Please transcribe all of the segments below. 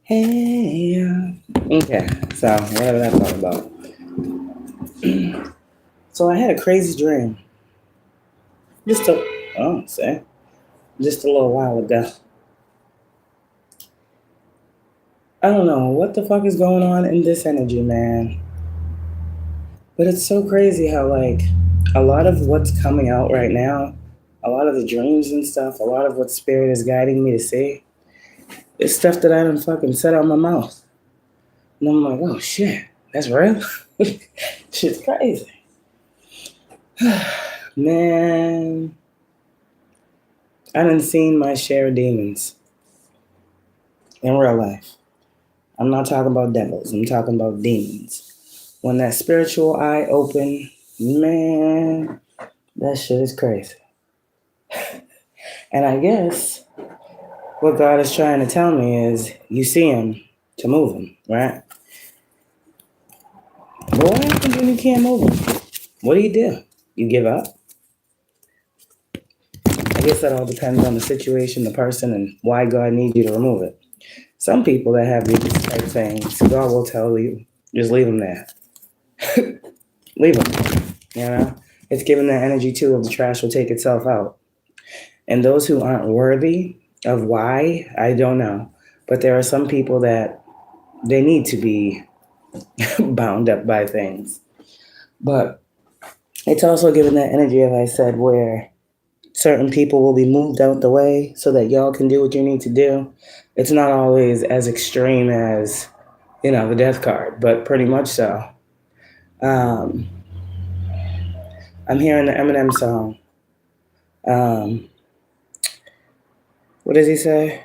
Hey. Okay, so what did I talk about? So I had a crazy dream. Just a just a little while ago. I don't know what the fuck is going on in this energy, man. But it's so crazy how like a lot of what's coming out right now, a lot of the dreams and stuff, a lot of what spirit is guiding me to see, is stuff that I done fucking said out my mouth. And I'm like, oh shit, that's real? Shit's crazy. Man, I done seen my share of demons in real life. I'm not talking about devils. I'm talking about demons. When that spiritual eye open, man, that shit is crazy. And I guess what God is trying to tell me is you see him to move him, right? But what happens when you can't move him? What do? You give up? I guess that all depends on the situation, the person, and why God needs you to remove it. Some people that have these type things, God will tell you, just leave them there. Leave them. You know? It's giving that energy too of the trash will take itself out. And those who aren't worthy of why, I don't know. But there are some people that they need to be bound up by things. But it's also giving that energy, as I said, where certain people will be moved out the way so that y'all can do what you need to do. It's not always as extreme as, the death card, but pretty much so. I'm hearing the Eminem song. What does he say?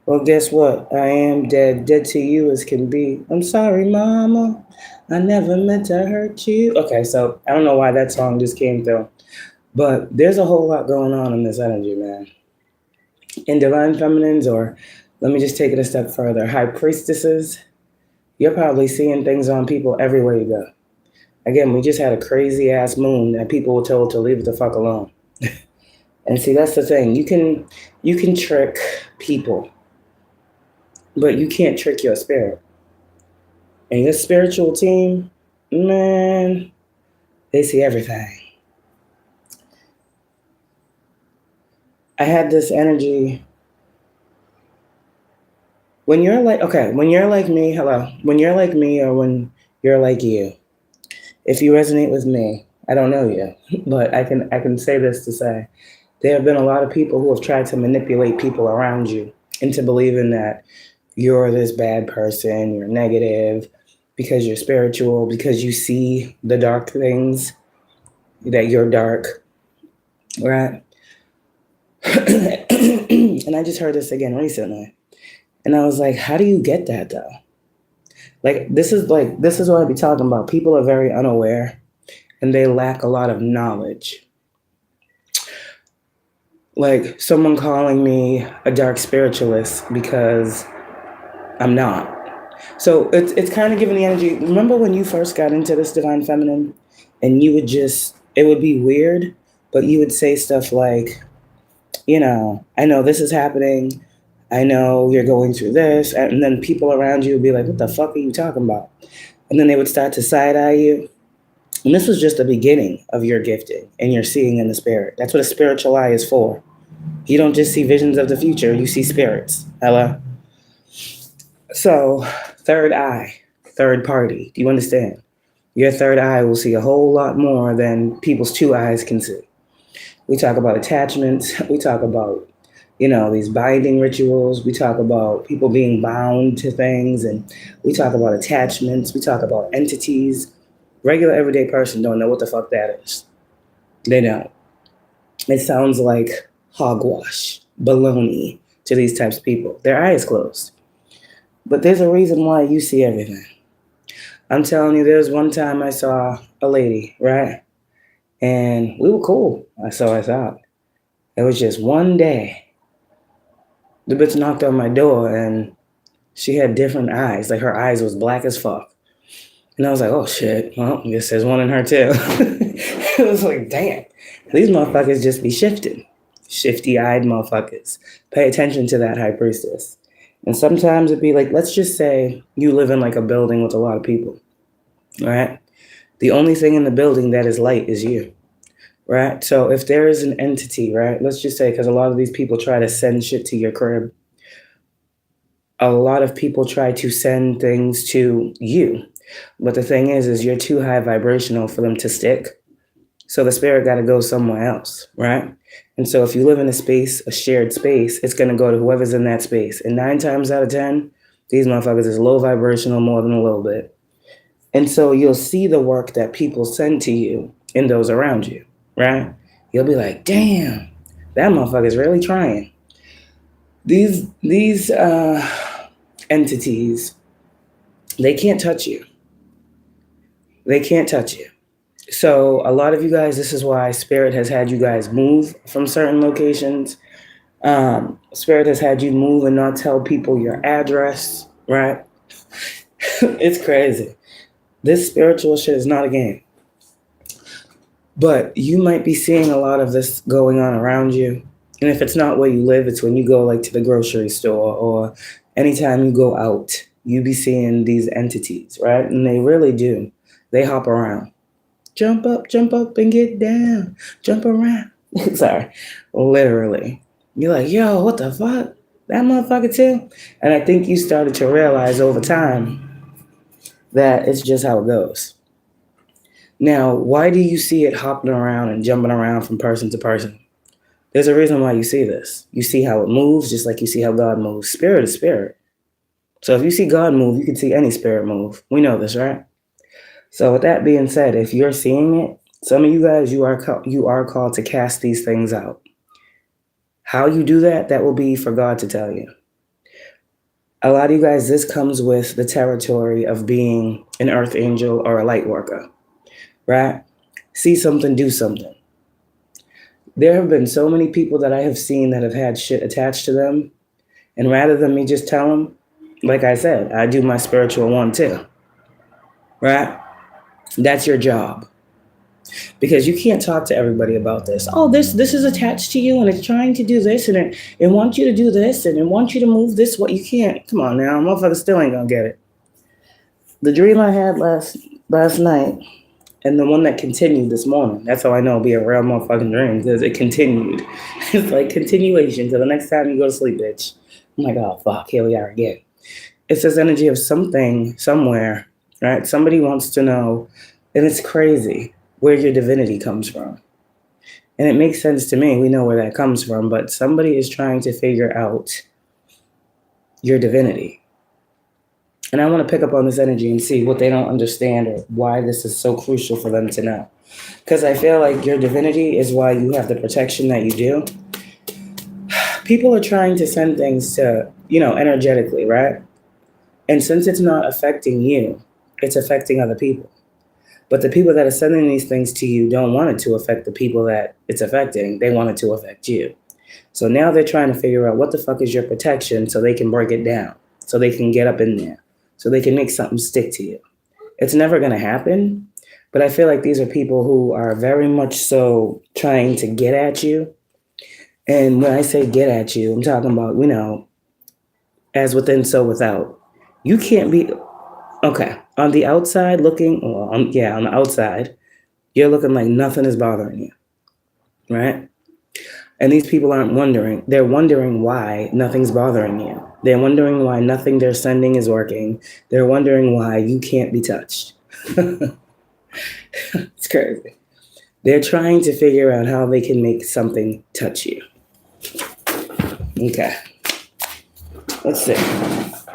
Well, guess what? I am dead to you as can be. I'm sorry, mama. I never meant to hurt you. Okay, so I don't know why that song just came through. But there's a whole lot going on in this energy, man. In divine feminines, or let me just take it a step further, high priestesses, you're probably seeing things on people everywhere you go. Again, we just had a crazy ass moon that people were told to leave the fuck alone. And see, that's the thing. You can trick people, but you can't trick your spirit. And your spiritual team, man, they see everything. I had this energy. When you're like me, hello. When you're like me or when you're like you, if you resonate with me, I don't know you, but I can say this to say, there have been a lot of people who have tried to manipulate people around you into believing that you're this bad person, you're negative, because you're spiritual, because you see the dark things, that you're dark, right? And I just heard this again recently. And I was like, how do you get that though? This is what I'd be talking about. People are very unaware and they lack a lot of knowledge. Like someone calling me a dark spiritualist because I'm not. So it's kind of giving the energy. Remember when you first got into this divine feminine and you would it would be weird, but you would say stuff like, I know this is happening. I know you're going through this. And then people around you would be like, what the fuck are you talking about? And then they would start to side-eye you. And this was just the beginning of your gifting and your seeing in the spirit. That's what a spiritual eye is for. You don't just see visions of the future. You see spirits. Hello? So, third eye, third party. Do you understand? Your third eye will see a whole lot more than people's two eyes can see. We talk about attachments. We talk about, these binding rituals. We talk about people being bound to things. And we talk about attachments. We talk about entities. Regular everyday person don't know what the fuck that is. They don't. It sounds like hogwash, baloney to these types of people. Their eyes closed. But there's a reason why you see everything. I'm telling you, there's one time I saw a lady, right? And we were cool. So I thought. It was just one day. The bitch knocked on my door and she had different eyes. Like her eyes was black as fuck. And I was like, oh shit, well, I guess there's one in her too. It was like, damn, these motherfuckers just be shifting. Shifty-eyed motherfuckers. Pay attention to that high priestess. And sometimes it'd be like, let's just say you live in like a building with a lot of people, right? The only thing in the building that is light is you, right? So if there is an entity, right? Let's just say, because a lot of these people try to send shit to your crib. A lot of people try to send things to you. But the thing is you're too high vibrational for them to stick. So the spirit got to go somewhere else, right? And so if you live in a space, a shared space, it's going to go to whoever's in that space. And 9 times out of 10, these motherfuckers is low vibrational more than a little bit. And so you'll see the work that people send to you and those around you, right? You'll be like, damn, that motherfucker's really trying. These entities, they can't touch you. They can't touch you. So a lot of you guys, this is why Spirit has had you guys move from certain locations. Spirit has had you move and not tell people your address, right? It's crazy. This spiritual shit is not a game. But you might be seeing a lot of this going on around you. And if it's not where you live, it's when you go like to the grocery store or anytime you go out, you be seeing these entities, right? And they really do. They hop around. Jump up and get down. Jump around. Sorry. Literally. You're like, yo, what the fuck? That motherfucker too? And I think you started to realize over time that it's just how it goes. Now, why do you see it hopping around and jumping around from person to person? There's a reason why you see this. You see how it moves, just like you see how God moves. Spirit is spirit. So if you see God move, you can see any spirit move. We know this, right? So with that being said, if you're seeing it, some of you guys, you are called to cast these things out. How you do that, that will be for God to tell you. A lot of you guys, this comes with the territory of being an earth angel or a light worker, right? See something, do something. There have been so many people that I have seen that have had shit attached to them. And rather than me just tell them, like I said, I do my spiritual one too, right? That's your job. Because you can't talk to everybody about this. Oh, this is attached to you and it's trying to do this and it wants you to do this and it wants you to move this way. You can't. Come on now. Motherfucker still ain't gonna get it. The dream I had last night and the one that continued this morning, that's how I know it'll be a real motherfucking dream because it continued. It's like continuation till the next time you go to sleep, bitch. I'm like, oh, fuck, here we are again. It's this energy of something somewhere, right? Somebody wants to know, and it's crazy where your divinity comes from. And it makes sense to me. We know where that comes from, but somebody is trying to figure out your divinity. And I want to pick up on this energy and see what they don't understand or why this is so crucial for them to know. Because I feel like your divinity is why you have the protection that you do. People are trying to send things to, energetically, right? And since it's not affecting you, it's affecting other people. But the people that are sending these things to you don't want it to affect the people that it's affecting. They want it to affect you. So now they're trying to figure out what the fuck is your protection so they can break it down, so they can get up in there, so they can make something stick to you. It's never going to happen, but I feel like these are people who are very much so trying to get at you. And when I say get at you, I'm talking about, as within, so without. You can't be... Okay, on the outside looking, on the outside, you're looking like nothing is bothering you, right? And these people aren't wondering. They're wondering why nothing's bothering you. They're wondering why nothing they're sending is working. They're wondering why you can't be touched. It's crazy. They're trying to figure out how they can make something touch you. Okay. Let's see.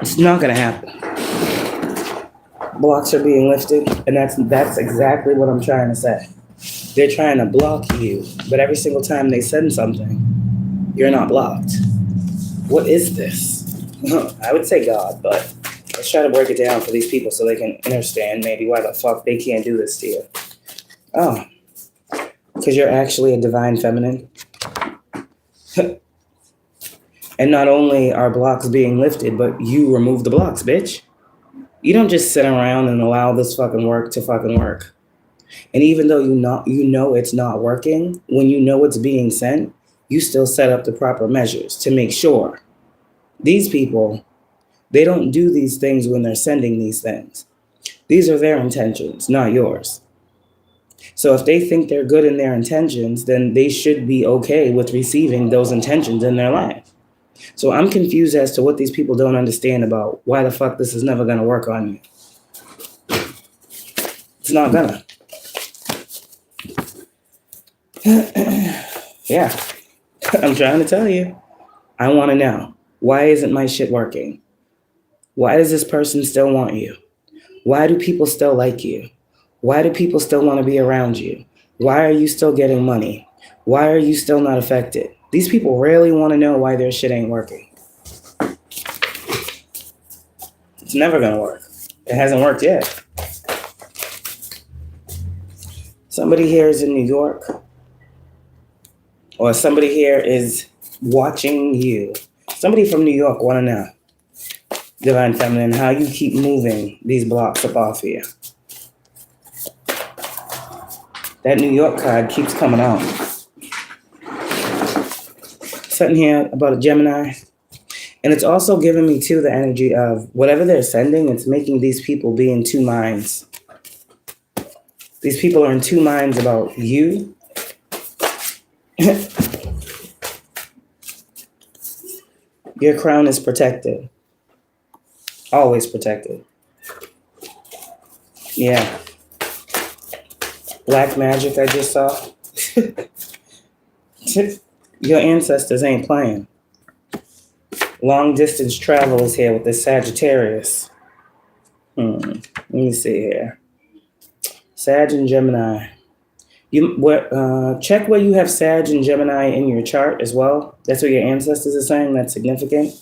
It's not going to happen. Blocks are being lifted, and that's exactly what I'm trying to say. They're trying to block you, but every single time they send something, you're not blocked. What is this? I would say God, but let's try to break it down for these people so they can understand maybe why the fuck they can't do this to you. Oh, because you're actually a divine feminine. And not only are blocks being lifted, but you remove the blocks, bitch. You don't just sit around and allow this fucking work to fucking work. And even though you know it's not working, when you know it's being sent, you still set up the proper measures to make sure these people They don't do these things when they're sending these things. These are their intentions, not yours. So if they think they're good in their intentions, then they should be okay with receiving those intentions in their life. So I'm confused as to what these people don't understand about why the fuck this is never going to work on you. It's not gonna. Yeah. I'm trying to tell you. I want to know. Why isn't my shit working? Why does this person still want you? Why do people still like you? Why do people still want to be around you? Why are you still getting money? Why are you still not affected? These people really want to know why their shit ain't working. It's never going to work. It hasn't worked yet. Somebody here is in New York, or somebody here is watching you. Somebody from New York want to know, Divine Feminine, how you keep moving these blocks up off here. That New York card keeps coming out. Something here about a Gemini. And it's also giving me, too, the energy of whatever they're sending, it's making these people be in two minds. These people are in two minds about you. Your crown is protected. Always protected. Yeah. Black magic I just saw. Your ancestors ain't playing. Long distance travel is here with this Sagittarius. Let me see here. Sag and Gemini. Check where you have Sag and Gemini in your chart as well. That's what your ancestors are saying. That's significant.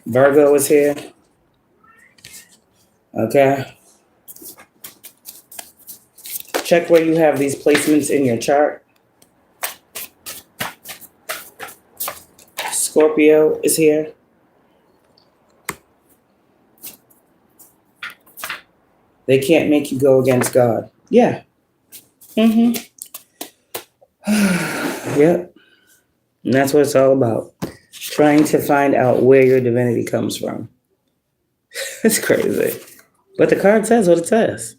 Virgo is here. Okay. Check where you have these placements in your chart. Scorpio is here. They can't make you go against God. Yeah. Yep. And that's what it's all about. Trying to find out where your divinity comes from. It's crazy. But the card says what it says.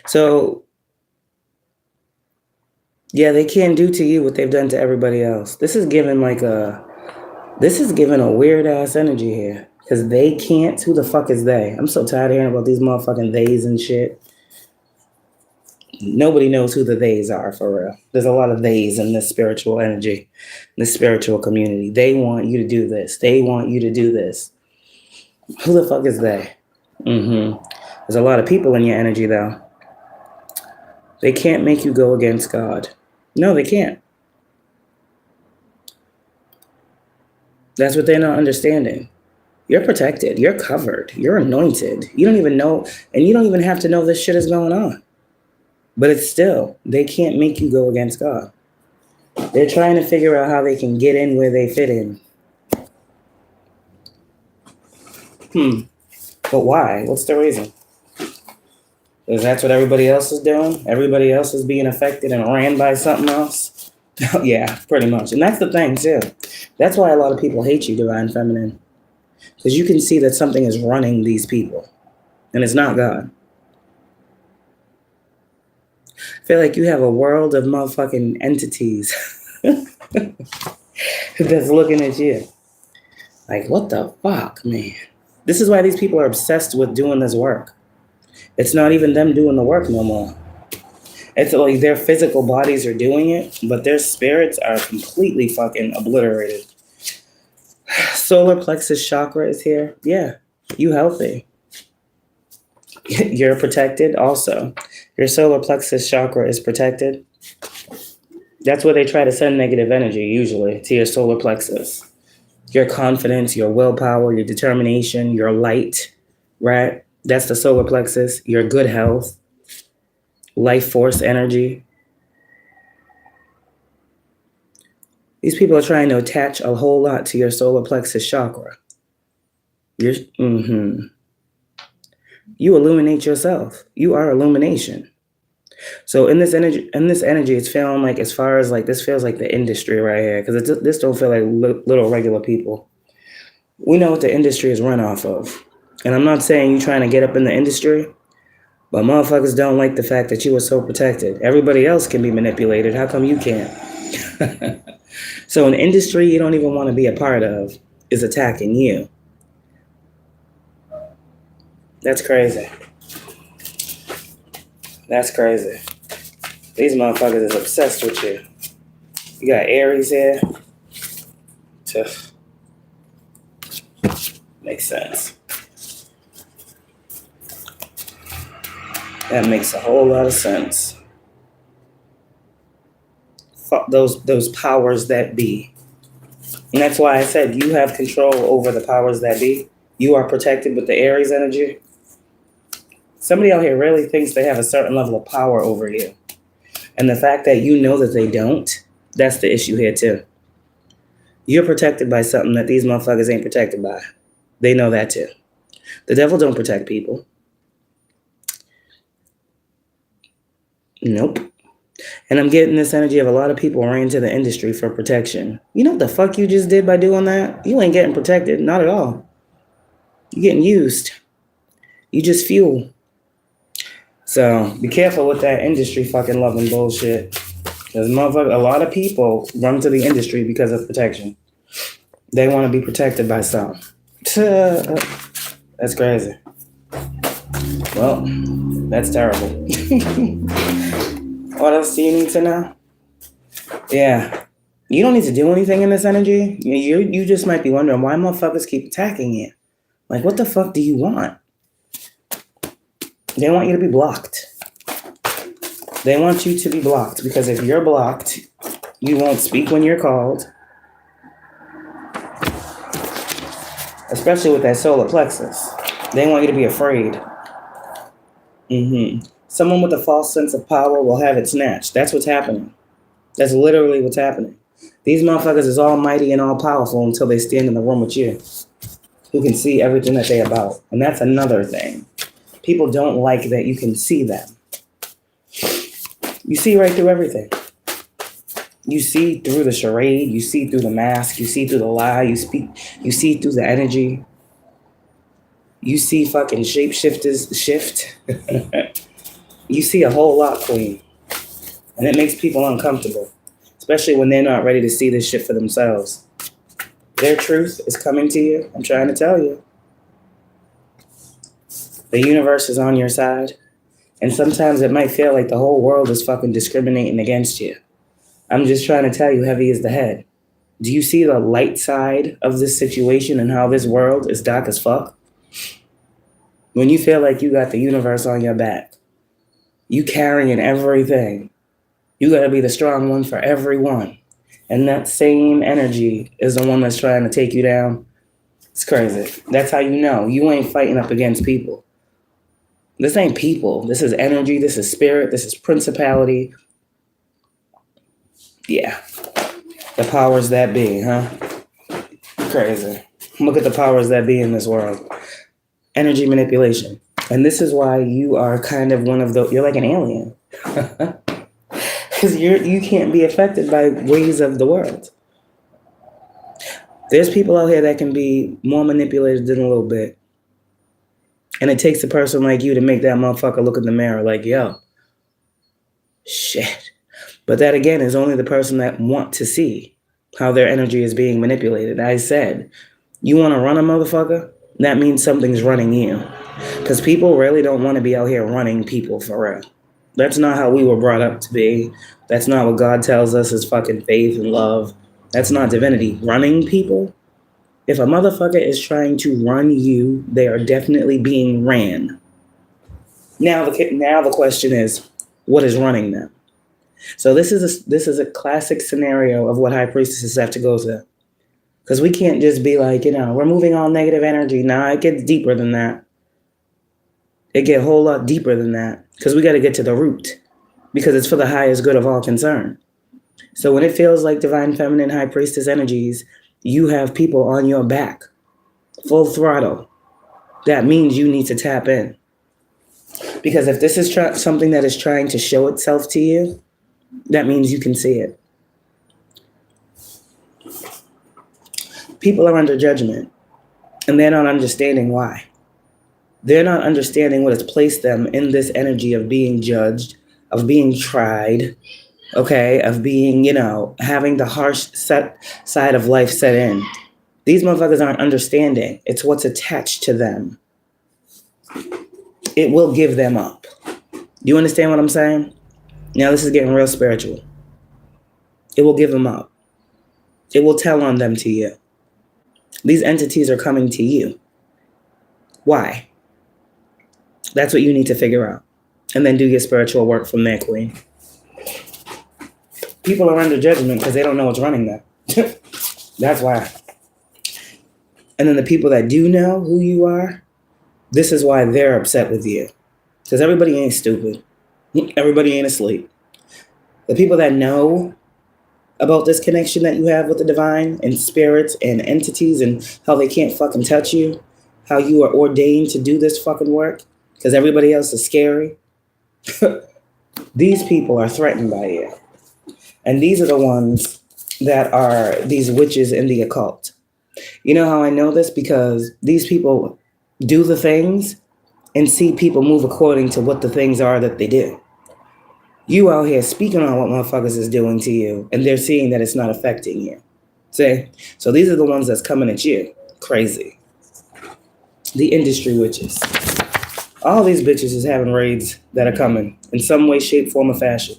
So, yeah, they can't do to you what they've done to everybody else. This is giving a weird ass energy here. Because they can't. Who the fuck is they? I'm so tired of hearing about these motherfucking theys and shit. Nobody knows who the theys are, for real. There's a lot of theys in this spiritual energy, in this spiritual community. They want you to do this. They want you to do this. Who the fuck is they? There's a lot of people in your energy, though. They can't make you go against God. No, they can't. That's what they're not understanding. You're protected. You're covered. You're anointed. You don't even know, and you don't even have to know this shit is going on. But it's still, they can't make you go against God. They're trying to figure out how they can get in where they fit in. But why? What's the reason? Because that's what everybody else is doing? Everybody else is being affected and ran by something else? Yeah, pretty much. And that's the thing, too. That's why a lot of people hate you, Divine Feminine. Because you can see that something is running these people. And it's not God. I feel like you have a world of motherfucking entities that's looking at you. Like, what the fuck, man? This is why these people are obsessed with doing this work. It's not even them doing the work no more. It's like their physical bodies are doing it, but their spirits are completely fucking obliterated. Solar plexus chakra is here. Yeah, you healthy. You're protected also. Your solar plexus chakra is protected. That's where they try to send negative energy, usually, to your solar plexus. Your confidence, your willpower, your determination, your light, right? That's the solar plexus. Your good health, life force energy. These people are trying to attach a whole lot to your solar plexus chakra. You illuminate yourself. You are illumination. So in this energy, it's feeling like, as far as like, this feels like the industry right here, because this don't feel like little regular people. We know what the industry is run off of, and I'm not saying you trying to get up in the industry, but motherfuckers don't like the fact that you are so protected. Everybody else can be manipulated. How come you can't? So an industry you don't even want to be a part of is attacking you. That's crazy. That's crazy. These motherfuckers is obsessed with you. You got Aries here. Tough. Makes sense. That makes a whole lot of sense. Fuck those powers that be. And that's why I said you have control over the powers that be. You are protected with the Aries energy. Somebody out here really thinks they have a certain level of power over you. And the fact that you know that they don't, that's the issue here too. You're protected by something that these motherfuckers ain't protected by. They know that too. The devil don't protect people. Nope. And I'm getting this energy of a lot of people ran to the industry for protection. You know what the fuck you just did by doing that? You ain't getting protected. Not at all. You're getting used. You just fuel. So be careful with that industry fucking loving bullshit. Because motherfucker, a lot of people run to the industry because of protection. They want to be protected by something. That's crazy. Well, that's terrible. What else do you need to know? Yeah. You don't need to do anything in this energy. You just might be wondering why motherfuckers keep attacking you. Like, what the fuck do you want? They want you to be blocked. They want you to be blocked because if you're blocked, you won't speak when you're called. Especially with that solar plexus. They want you to be afraid. Someone with a false sense of power will have it snatched. That's what's happening. That's literally what's happening. These motherfuckers is almighty and all powerful until they stand in the room with you, who can see everything that they about. And that's another thing. People don't like that you can see them. You see right through everything. You see through the charade. You see through the mask. You see through the lie. You see through the energy. You see fucking shapeshifters shift. You see a whole lot, queen. And it makes people uncomfortable. Especially when they're not ready to see this shit for themselves. Their truth is coming to you. I'm trying to tell you. The universe is on your side. And sometimes it might feel like the whole world is fucking discriminating against you. I'm just trying to tell you, heavy is the head. Do you see the light side of this situation and how this world is dark as fuck? When you feel like you got the universe on your back, you carrying everything, you got to be the strong one for everyone. And that same energy is the one that's trying to take you down. It's crazy. That's how you know. You ain't fighting up against people. This ain't people. This is energy. This is spirit. This is principality. Yeah. The powers that be, huh? Crazy. Look at the powers that be in this world. Energy manipulation. And this is why you are kind of one of the, you're like an alien. Because you can't be affected by ways of the world. There's people out here that can be more manipulated than a little bit. And it takes a person like you to make that motherfucker look in the mirror like, yo, shit. But that, again, is only the person that want to see how their energy is being manipulated. I said, you want to run a motherfucker? That means something's running you. Because people really don't want to be out here running people for real. That's not how we were brought up to be. That's not what God tells us is fucking faith and love. That's not divinity. Running people? If a motherfucker is trying to run you, they are definitely being ran. Now the question is, what is running them? So this is a classic scenario of what high priestesses have to go through. Because we can't just be like, we're moving all negative energy. Nah, it gets deeper than that. It gets a whole lot deeper than that. Because we got to get to the root. Because it's for the highest good of all concerned. So when it feels like divine feminine high priestess energies, you have people on your back, full throttle. That means you need to tap in. Because if this is something that is trying to show itself to you, that means you can see it. People are under judgment, and they're not understanding why. They're not understanding what has placed them in this energy of being judged, of being tried, okay, of being, having the harsh side of life set in. These motherfuckers aren't understanding. It's what's attached to them. It will give them up. You understand what I'm saying? Now this is getting real spiritual. It will give them up. It will tell on them to you. These entities are coming to you. Why? That's what you need to figure out. And then do your spiritual work from there, queen. People are under judgment because they don't know what's running them. That's why. And then the people that do know who you are, this is why they're upset with you. Because everybody ain't stupid. Everybody ain't asleep. The people that know about this connection that you have with the divine and spirits and entities and how they can't fucking touch you, how you are ordained to do this fucking work because everybody else is scary. These people are threatened by you. And these are the ones that are these witches in the occult. You know how I know this? Because these people do the things and see people move according to what the things are that they do. You out here speaking on what motherfuckers is doing to you, and they're seeing that it's not affecting you. See? So these are the ones that's coming at you. Crazy. The industry witches. All these bitches is having raids that are coming in some way, shape, form, or fashion.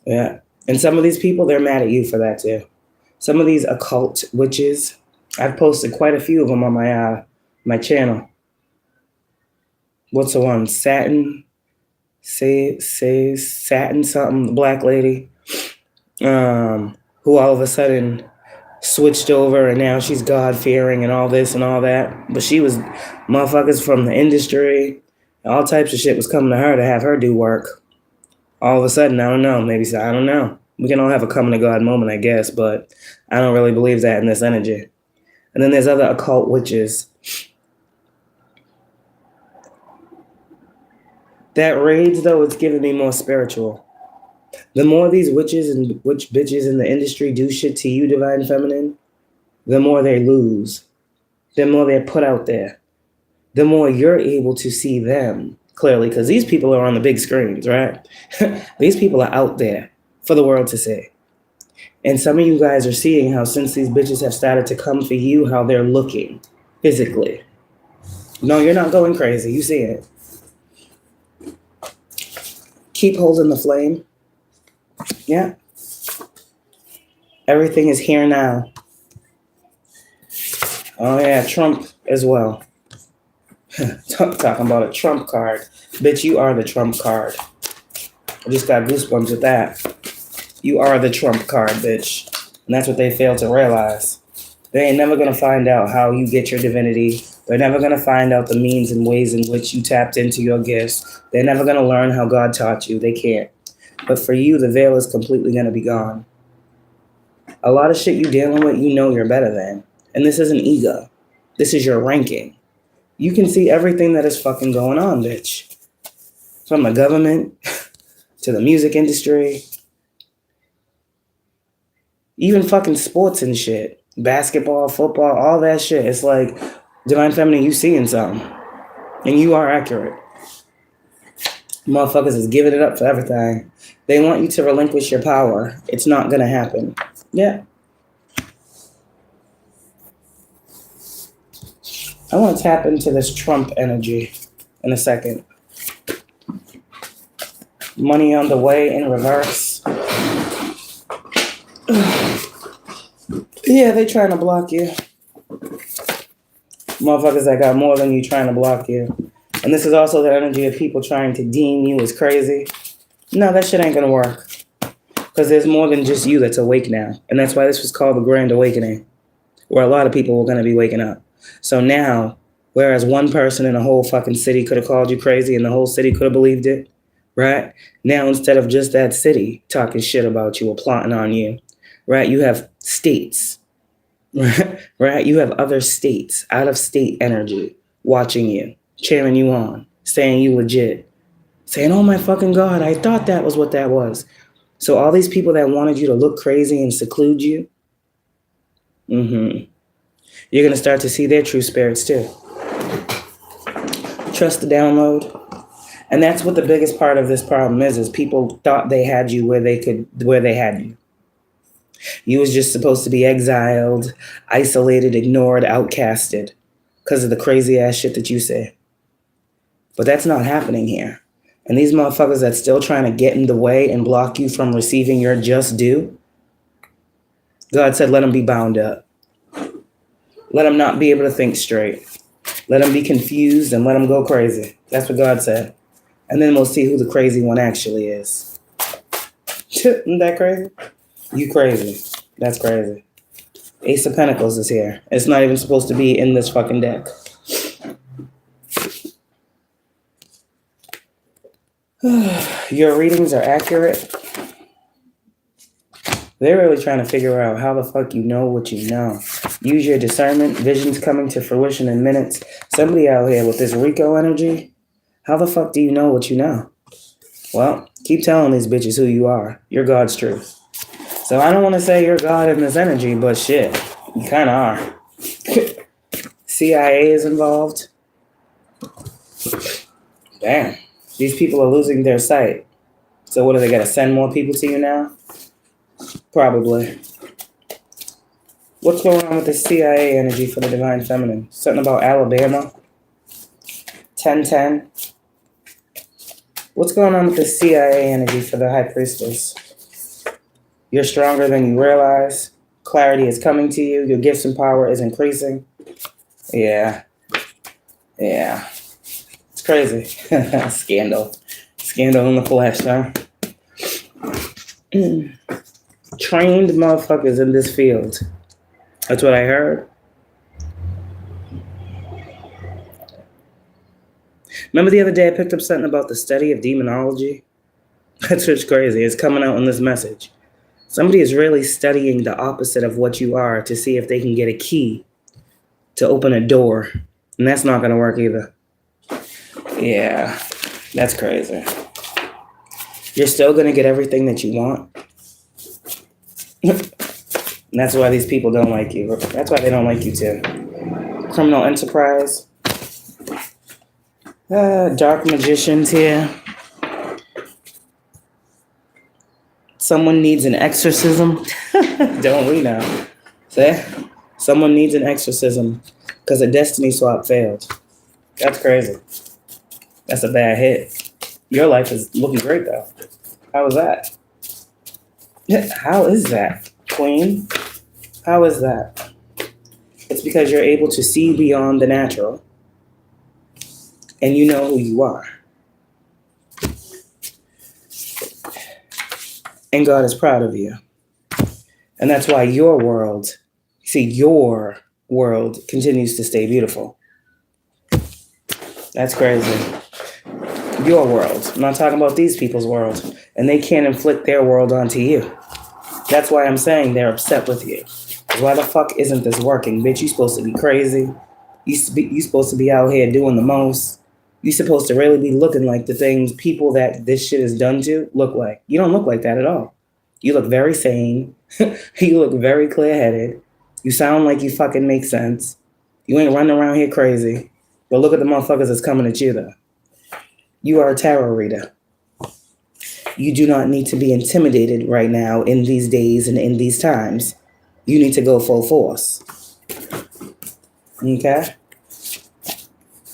Yeah. And some of these people, they're mad at you for that too. Some of these occult witches, I've posted quite a few of them on my channel. What's the one? Satin something, the black lady, who all of a sudden switched over and now she's God-fearing and all this and all that. But she was motherfuckers from the industry. All types of shit was coming to her to have her do work. All of a sudden, I don't know. Maybe, I don't know. We can all have a coming to God moment, I guess, but I don't really believe that in this energy. And then there's other occult witches. That raids, though, it's giving me more spiritual. The more these witches and witch bitches in the industry do shit to you, Divine Feminine, the more they lose. The more they're put out there. The more you're able to see them clearly, because these people are on the big screens, right? These people are out there for the world to see. And some of you guys are seeing how since these bitches have started to come for you, how they're looking physically. No, you're not going crazy. You see it. Keep holding the flame. Yeah. Everything is here now. Oh, yeah, Trump as well. Talking about a Trump card. Bitch, you are the Trump card. I just got goosebumps with that. You are the Trump card, bitch. And that's what they fail to realize. They ain't never going to find out how you get your divinity. They're never going to find out the means and ways in which you tapped into your gifts. They're never going to learn how God taught you. They can't. But for you, the veil is completely going to be gone. A lot of shit you're dealing with, you know you're better than. And this isn't ego. This is your ranking. You can see everything that is fucking going on, bitch. From the government to the music industry. Even fucking sports and shit. Basketball, football, all that shit. It's like, Divine Feminine, you seeing something. And you are accurate. Motherfuckers is giving it up for everything. They want you to relinquish your power. It's not going to happen. Yeah. I want to tap into this Trump energy in a second. Money on the way in reverse. Yeah, they trying to block you. Motherfuckers that got more than you trying to block you. And this is also the energy of people trying to deem you as crazy. No, that shit ain't going to work. Because there's more than just you that's awake now. And that's why this was called the Grand Awakening. Where a lot of people were going to be waking up. So now, whereas one person in a whole fucking city could have called you crazy and the whole city could have believed it, right? Now, instead of just that city talking shit about you or plotting on you, right? You have states, right? You have other states, out of state energy watching you. cheering you on, saying you legit, saying, oh my fucking God, I thought that was what that was. So all these people that wanted you to look crazy and seclude you, you're going to start to see their true spirits too. Trust the download. And that's what the biggest part of this problem is people thought they had you where they had you. You was just supposed to be exiled, isolated, ignored, outcasted because of the crazy ass shit that you say. But that's not happening here. And these motherfuckers that's still trying to get in the way and block you from receiving your just due, God said, let them be bound up. Let them not be able to think straight. Let them be confused and let them go crazy. That's what God said. And then we'll see who the crazy one actually is. Isn't that crazy? You crazy. That's crazy. Ace of Pentacles is here. It's not even supposed to be in this fucking deck. Your readings are accurate. They're really trying to figure out how the fuck you know what you know. Use your discernment. Visions coming to fruition in minutes. Somebody out here with this Rico energy. How the fuck do you know what you know? Well, keep telling these bitches who you are. You're God's truth. So I don't want to say you're God in this energy, but shit, you kind of are. CIA is involved. Damn. These people are losing their sight. So what, are they going to send more people to you now? Probably. What's going on with the CIA energy for the Divine Feminine? Something about Alabama. 1010. What's going on with the CIA energy for the High Priestess? You're stronger than you realize. Clarity is coming to you. Your gifts and power is increasing. Yeah. It's crazy. Scandal. Scandal in the flesh, huh? Trained motherfuckers in this field. That's what I heard. Remember the other day I picked up something about the study of demonology? That's just crazy. It's coming out in this message. Somebody is really studying the opposite of what you are to see if they can get a key to open a door. And that's not going to work either. Yeah, that's crazy. You're still going to get everything that you want. And that's why these people don't like you. That's why they don't like you too. Criminal enterprise. Dark magicians here. Someone needs an exorcism. Don't we know? See? Someone needs an exorcism because a destiny swap failed. That's crazy. That's a bad hit. Your life is looking great though. How is that? How is that, Queen? How is that? It's because you're able to see beyond the natural and you know who you are. And God is proud of you. And that's why your world continues to stay beautiful. That's crazy. Your world. I'm not talking about these people's world. And they can't inflict their world onto you. That's why I'm saying they're upset with you. Why the fuck isn't this working? Bitch, you supposed to be crazy. You supposed to be out here doing the most. You supposed to really be looking like the things people that this shit is done to look like. You don't look like that at all. You look very sane. You look very clear-headed. You sound like you fucking make sense. You ain't running around here crazy. But look at the motherfuckers that's coming at you, though. You are a tarot reader. You do not need to be intimidated right now in these days and in these times. You need to go full force. Okay?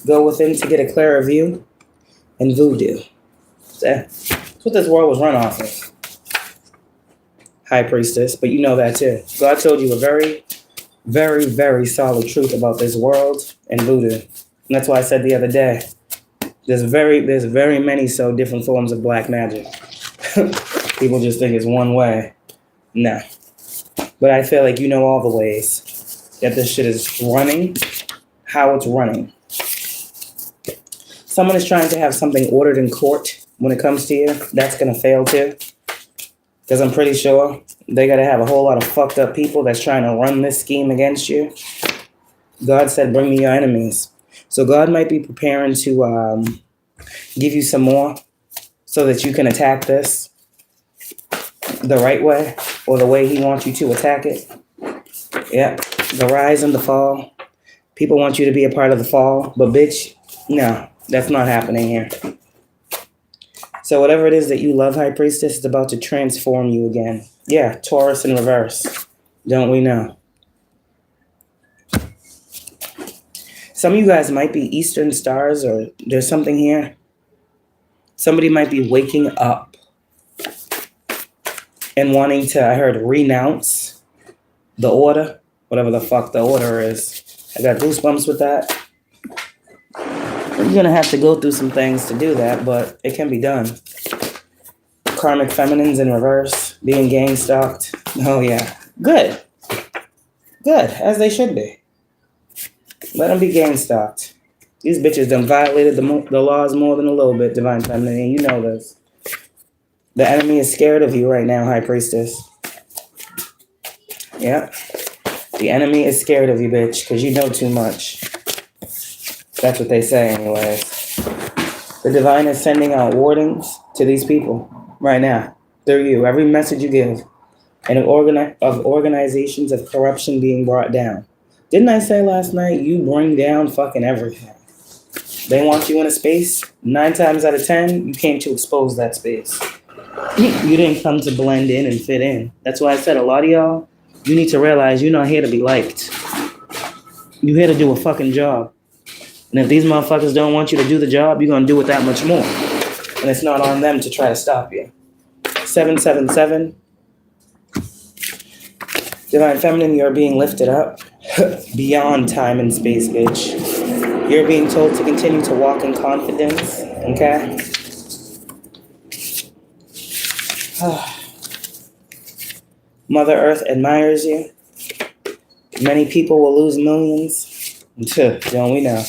Go within to get a clearer view and voodoo. That's what this world was run off of. High Priestess, but you know that too. God told you a very, very, very solid truth about this world and voodoo. And that's why I said the other day, there's very many so different forms of black magic. People just think it's one way. No. But I feel like you know all the ways that this shit is running, how it's running. Someone is trying to have something ordered in court when it comes to you. That's going to fail too. Because I'm pretty sure they got to have a whole lot of fucked up people that's trying to run this scheme against you. God said, bring me your enemies. So God might be preparing to give you some more so that you can attack this the right way or the way he wants you to attack it. Yeah, the rise and the fall. People want you to be a part of the fall, but bitch, no, that's not happening here. So whatever it is that you love, High Priestess, is about to transform you again. Yeah, Taurus in reverse. Don't we know? Some of you guys might be Eastern stars, or there's something here. Somebody might be waking up and wanting to, I heard, renounce the order, whatever the fuck the order is. I got goosebumps with that. You're going to have to go through some things to do that, but it can be done. Karmic feminines in reverse, being gang stalked. Oh, yeah. Good. Good, as they should be. Let them be gang stalked. These bitches done violated the laws more than a little bit, Divine Feminine, and you know this. The enemy is scared of you right now, High Priestess. Yeah. The enemy is scared of you, bitch, because you know too much. That's what they say anyways. The Divine is sending out warnings to these people right now through you. Every message you give. And of organizations of corruption being brought down. Didn't I say last night, you bring down fucking everything? They want you in a space. 9 times out of 10, you came to expose that space. You didn't come to blend in and fit in. That's why I said a lot of y'all, you need to realize you're not here to be liked. You're here to do a fucking job. And if these motherfuckers don't want you to do the job, you're going to do it that much more. And it's not on them to try to stop you. 777. Divine Feminine, you're being lifted up beyond time and space, bitch. You're being told to continue to walk in confidence, okay? Mother Earth admires you. Many people will lose millions. Don't we know?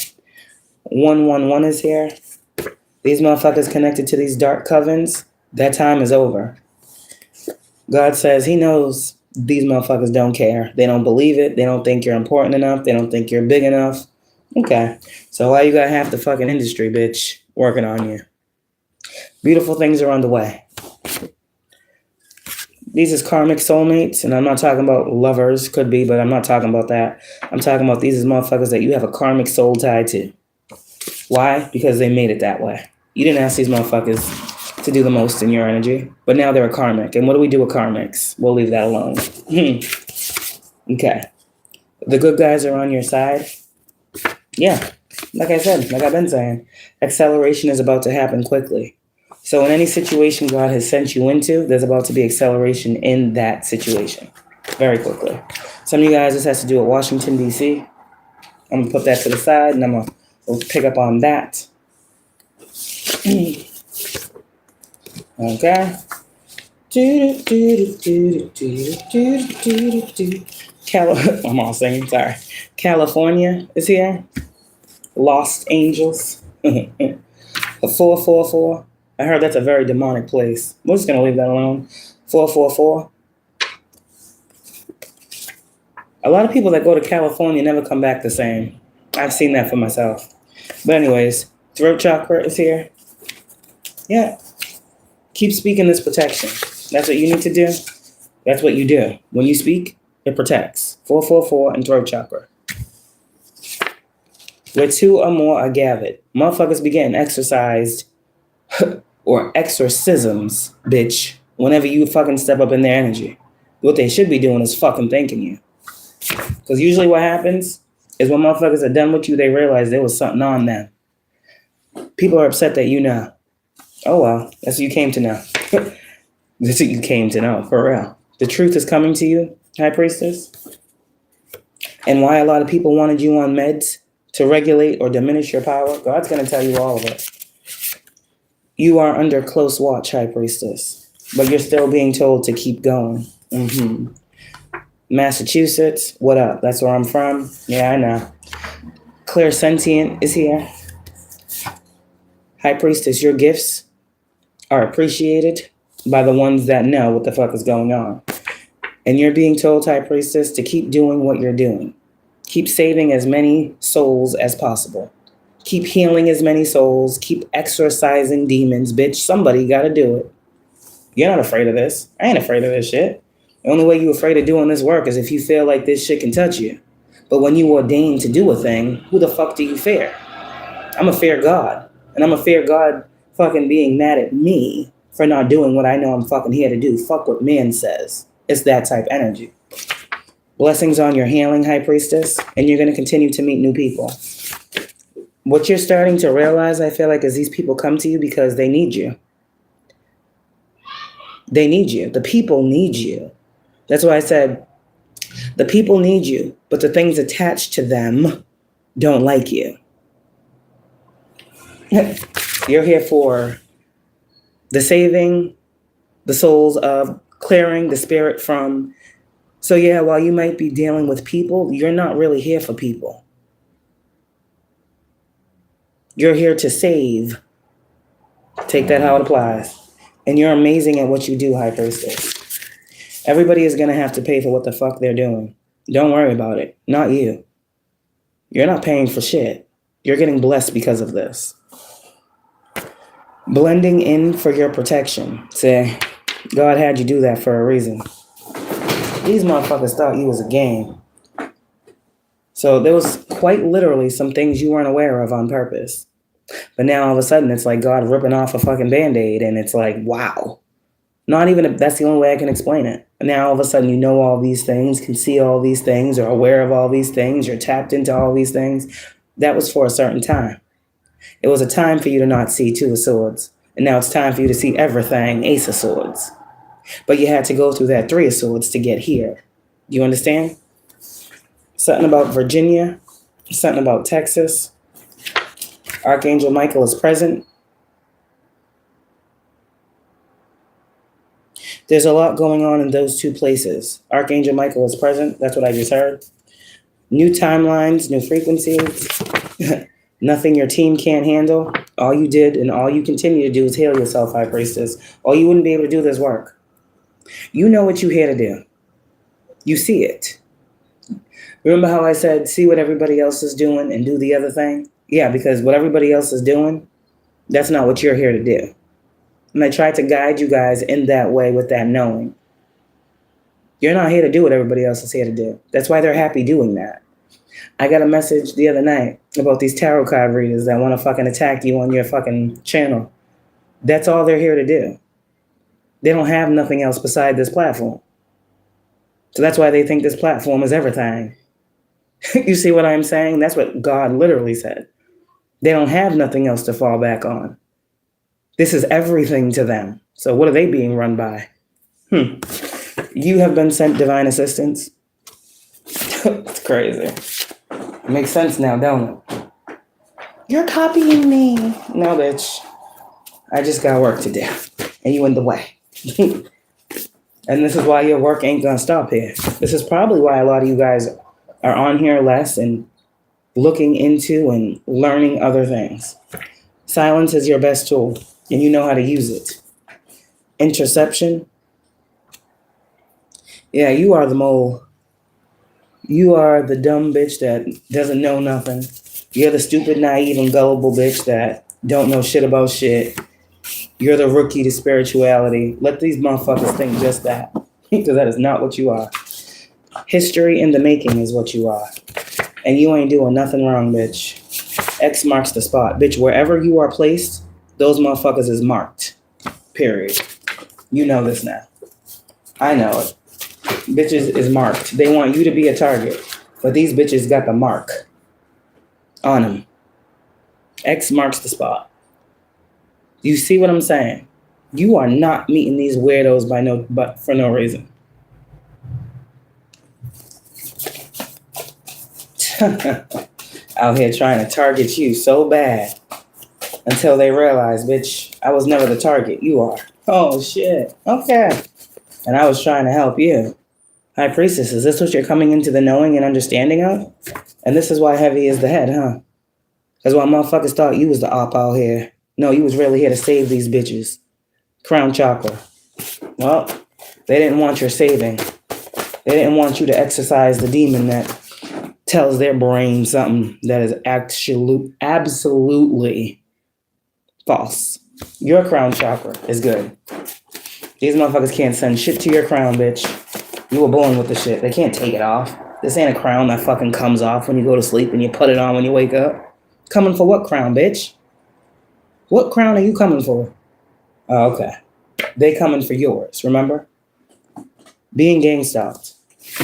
111 is here. These motherfuckers connected to these dark covens, that time is over. God says he knows these motherfuckers don't care. They don't believe it. They don't think you're important enough. They don't think you're big enough. Okay. So why you got half the fucking industry, bitch, working on you? Beautiful things are on the way. These is karmic soulmates, and I'm not talking about lovers, could be, but I'm not talking about that. I'm talking about these is motherfuckers that you have a karmic soul tied to. Why? Because they made it that way. You didn't ask these motherfuckers to do the most in your energy, but now they're a karmic. And what do we do with karmics? We'll leave that alone. Okay. The good guys are on your side. Yeah. Like I said, like I've been saying, acceleration is about to happen quickly. So in any situation God has sent you into, there's about to be acceleration in that situation very quickly. Some of you guys, this has to do with Washington, D.C. I'm going to put that to the side, and I'm going to pick up on that. Okay. I'm all singing, sorry. California is here. Lost Angels. A 444. I heard that's a very demonic place. We're just going to leave that alone. 444. A lot of people that go to California never come back the same. I've seen that for myself. But anyways, throat chakra is here. Yeah. Keep speaking this protection. That's what you need to do. That's what you do. When you speak, it protects. 444 and throat chakra. Where 2 or more are gathered. Motherfuckers be getting exorcised or exorcisms, bitch, whenever you fucking step up in their energy. What they should be doing is fucking thanking you. Because usually what happens is when motherfuckers are done with you, they realize there was something on them. People are upset that you know. Oh, well, that's what you came to know. That's what you came to know, for real. The truth is coming to you, High Priestess. And why a lot of people wanted you on meds to regulate or diminish your power, God's going to tell you all of it. You are under close watch, High Priestess, but you're still being told to keep going. Massachusetts, what up? That's where I'm from. Yeah, I know. Clairsentient is here. High Priestess, your gifts are appreciated by the ones that know what the fuck is going on. And you're being told, High Priestess, to keep doing what you're doing. Keep saving as many souls as possible. Keep healing as many souls. Keep exorcising demons. Bitch, somebody got to do it. You're not afraid of this. I ain't afraid of this shit. The only way you're afraid of doing this work is if you feel like this shit can touch you. But when you ordain to do a thing, who the fuck do you fear? I'm a fear God. And I'm a fear God fucking being mad at me for not doing what I know I'm fucking here to do. Fuck what man says. It's that type energy. Blessings on your healing, High Priestess. And you're going to continue to meet new people. What you're starting to realize, I feel like, is these people come to you because they need you. They need you. The people need you. That's why I said, the people need you, but the things attached to them don't like you. You're here for the saving, the souls of clearing the spirit from. So yeah, while you might be dealing with people, you're not really here for people. You're here to save. Take that how it applies. And you're amazing at what you do, High Priestess. Everybody is going to have to pay for what the fuck they're doing. Don't worry about it. Not you. You're not paying for shit. You're getting blessed because of this. Blending in for your protection. Say, God had you do that for a reason. These motherfuckers thought you was a game. So there was quite literally some things you weren't aware of on purpose. But now all of a sudden it's like God ripping off a fucking Band-Aid and it's like, wow. Not even, that's the only way I can explain it. And now all of a sudden you know all these things, can see all these things, are aware of all these things, you're tapped into all these things. That was for a certain time. It was a time for you to not see Two of Swords. And now it's time for you to see everything Ace of Swords. But you had to go through that Three of Swords to get here. You understand? Something about Virginia, something about Texas. Archangel Michael is present. There's a lot going on in those two places. Archangel Michael is present. That's what I just heard. New timelines, new frequencies. Nothing your team can't handle. All you did and all you continue to do is heal yourself, High Priestess. Or you wouldn't be able to do this work. You know what you're here to do. You see it. Remember how I said, see what everybody else is doing and do the other thing? Yeah, because what everybody else is doing, that's not what you're here to do. And I tried to guide you guys in that way with that knowing. You're not here to do what everybody else is here to do. That's why they're happy doing that. I got a message the other night about these tarot card readers that want to fucking attack you on your fucking channel. That's all they're here to do. They don't have nothing else beside this platform. So that's why they think this platform is everything. You see what I'm saying? That's what God literally said. They don't have nothing else to fall back on. This is everything to them. So what are they being run by? You have been sent divine assistance. It's crazy. It makes sense now, don't it? You're copying me. No, bitch. I just got work to do. And you in the way. And this is why your work ain't gonna stop here. This is probably why a lot of you guys are on here less and looking into and learning other things. Silence is your best tool, and you know how to use it. Interception. Yeah, you are the mole. You are the dumb bitch that doesn't know nothing. You're the stupid, naive, and gullible bitch that don't know shit about shit. You're the rookie to spirituality. Let these motherfuckers think just that. Because that is not what you are. History in the making is what you are. And you ain't doing nothing wrong, bitch. X marks the spot. Bitch, wherever you are placed, those motherfuckers is marked. Period. You know this now. I know it. Bitches is marked. They want you to be a target. But these bitches got the mark on them. X marks the spot. You see what I'm saying? You are not meeting these weirdos but for no reason. Out here trying to target you so bad until they realize, bitch, I was never the target. You are. Oh, shit. Okay. And I was trying to help you. High Priestess, is this what you're coming into the knowing and understanding of? And this is why heavy is the head, huh? Because why motherfuckers thought you was the op out here. No, you was really here to save these bitches. Crown chakra. Well, they didn't want your saving. They didn't want you to exorcise the demon that tells their brain something that is absolutely false. Your crown chakra is good. These motherfuckers can't send shit to your crown, bitch. You were born with the shit. They can't take it off. This ain't a crown that fucking comes off when you go to sleep and you put it on when you wake up. Coming for what crown, bitch? What crown are you coming for? Oh, okay. They coming for yours, remember? Being gang stalked.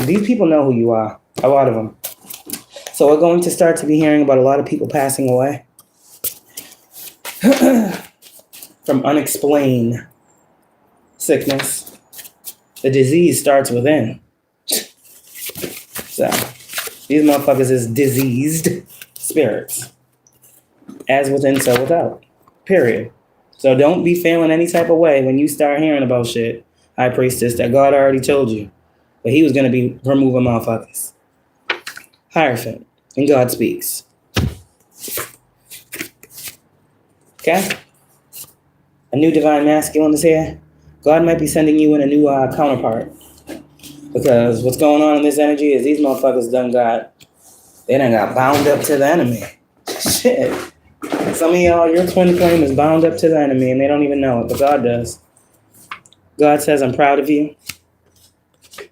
These people know who you are. A lot of them. So we're going to start to be hearing about a lot of people passing away. From unexplained sickness. The disease starts within. So, these motherfuckers is diseased spirits. As within, so without. Period. So don't be feeling any type of way when you start hearing about shit, High Priestess, that God already told you. But he was going to be removing motherfuckers. Hierophant. And God speaks. Okay? A new divine masculine is here. God might be sending you in a new counterpart. Because what's going on in this energy is these motherfuckers done got bound up to the enemy. Shit. Some of y'all, your twin flame is bound up to the enemy and they don't even know it, but God does. God says, I'm proud of you.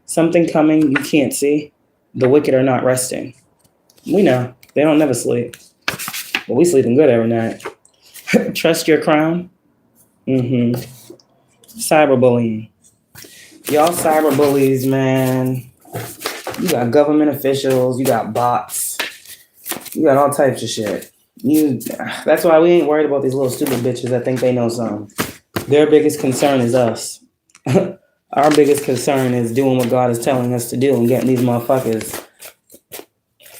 Something coming you can't see. The wicked are not resting. We know. They don't never sleep. But we sleeping good every night. Trust your crown. Cyberbullying. Y'all cyberbullies, man. You got government officials. You got bots. You got all types of shit. That's why we ain't worried about these little stupid bitches that think they know something. Their biggest concern is us. Our biggest concern is doing what God is telling us to do and getting these motherfuckers.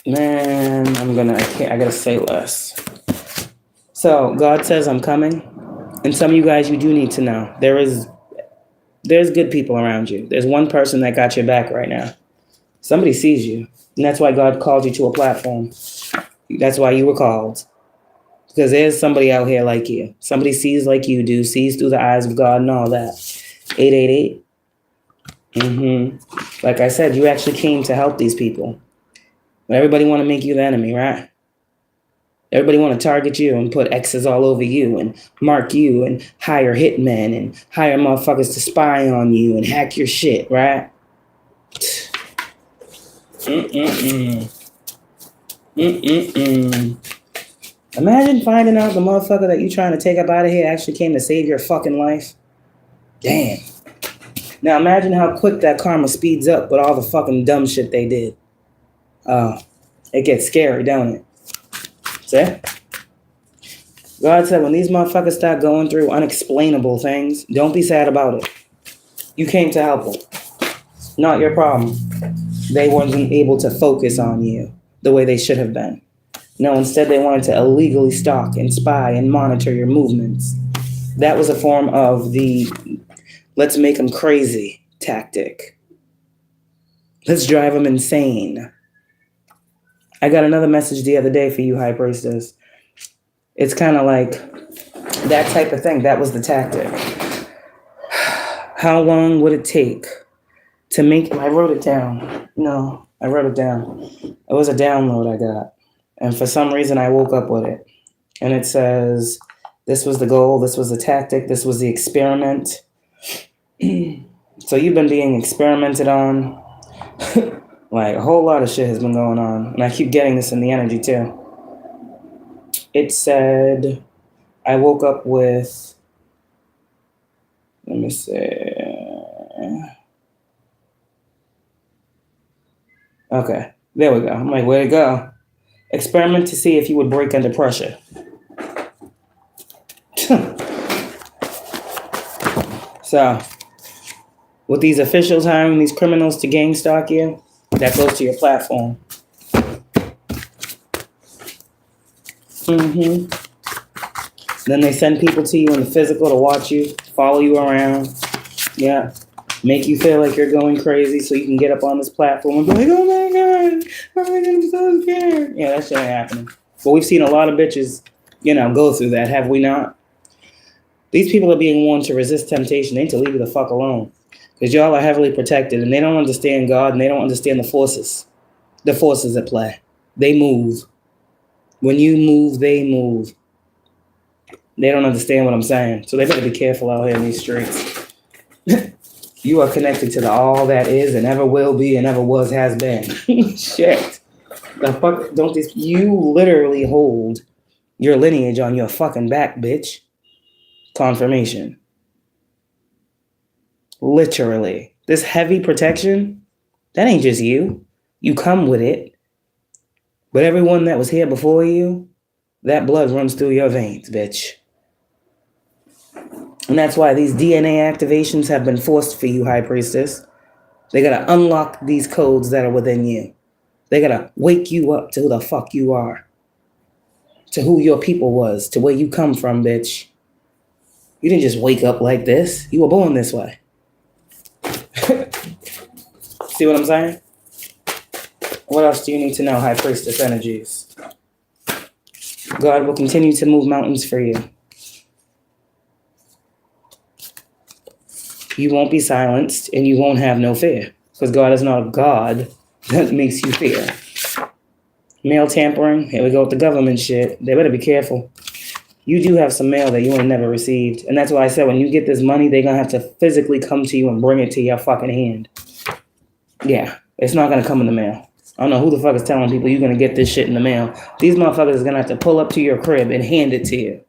Man, I gotta say less. So, God says I'm coming. And some of you guys, you do need to know. There's good people around you. There's one person that got your back right now. Somebody sees you. And that's why God called you to a platform. That's why you were called. Because there's somebody out here like you. Somebody sees like you do, sees through the eyes of God and all that. 888. Like I said, you actually came to help these people. But everybody want to make you the enemy, right? Everybody want to target you and put X's all over you and mark you and hire hitmen and hire motherfuckers to spy on you and hack your shit, right? Imagine finding out the motherfucker that you trying to take up out of here actually came to save your fucking life. Damn. Now imagine how quick that karma speeds up with all the fucking dumb shit they did. It gets scary, don't it? See? God said when these motherfuckers start going through unexplainable things, don't be sad about it. You came to help them. Not your problem. They wasn't able to focus on you the way they should have been. No, instead they wanted to illegally stalk and spy and monitor your movements. That was a form of the let's make them crazy tactic. Let's drive them insane. I got another message the other day for you, High Priestess. It's kind of like that type of thing. That was the tactic. How long would it take to make... I wrote it down. No, I wrote it down. It was a download I got. And for some reason, I woke up with it. And it says, this was the goal, this was the tactic, this was the experiment. So you've been being experimented on. Like, a whole lot of shit has been going on. And I keep getting this in the energy, too. It said, I woke up with... Let me see. Okay, there we go. I'm like, way to go. Experiment to see if you would break under pressure. So, with these officials hiring these criminals to gang stalk you, that goes to your platform. Then they send people to you in the physical to watch you, follow you around. Yeah. Make you feel like you're going crazy so you can get up on this platform and be like, oh my God, I'm so scared. Yeah, that shit ain't happening. But we've seen a lot of bitches, go through that, have we not? These people are being warned to resist temptation. They need to leave you the fuck alone. Because y'all are heavily protected and they don't understand God and they don't understand the forces at play. They move. When you move, they move. They don't understand what I'm saying. So they better be careful out here in these streets. You are connected to the all that is and ever will be and ever was, has been. Shit. The fuck, don't these, you literally hold your lineage on your fucking back, bitch. Confirmation. Literally. This heavy protection, that ain't just you. You come with it. But everyone that was here before you, that blood runs through your veins, bitch. And that's why these DNA activations have been forced for you, High Priestess. They gotta unlock these codes that are within you. They gotta wake you up to who the fuck you are. To who your people was. To where you come from, bitch. You didn't just wake up like this. You were born this way. See what I'm saying? What else do you need to know, High Priestess energies? God will continue to move mountains for you. You won't be silenced and you won't have no fear. Because God is not a God that makes you fear. Mail tampering, here we go with the government shit. They better be careful. You do have some mail that you ain't never received. And that's why I said when you get this money, they're going to have to physically come to you and bring it to your fucking hand. Yeah, it's not going to come in the mail. I don't know who the fuck is telling people you're going to get this shit in the mail. These motherfuckers are going to have to pull up to your crib and hand it to you.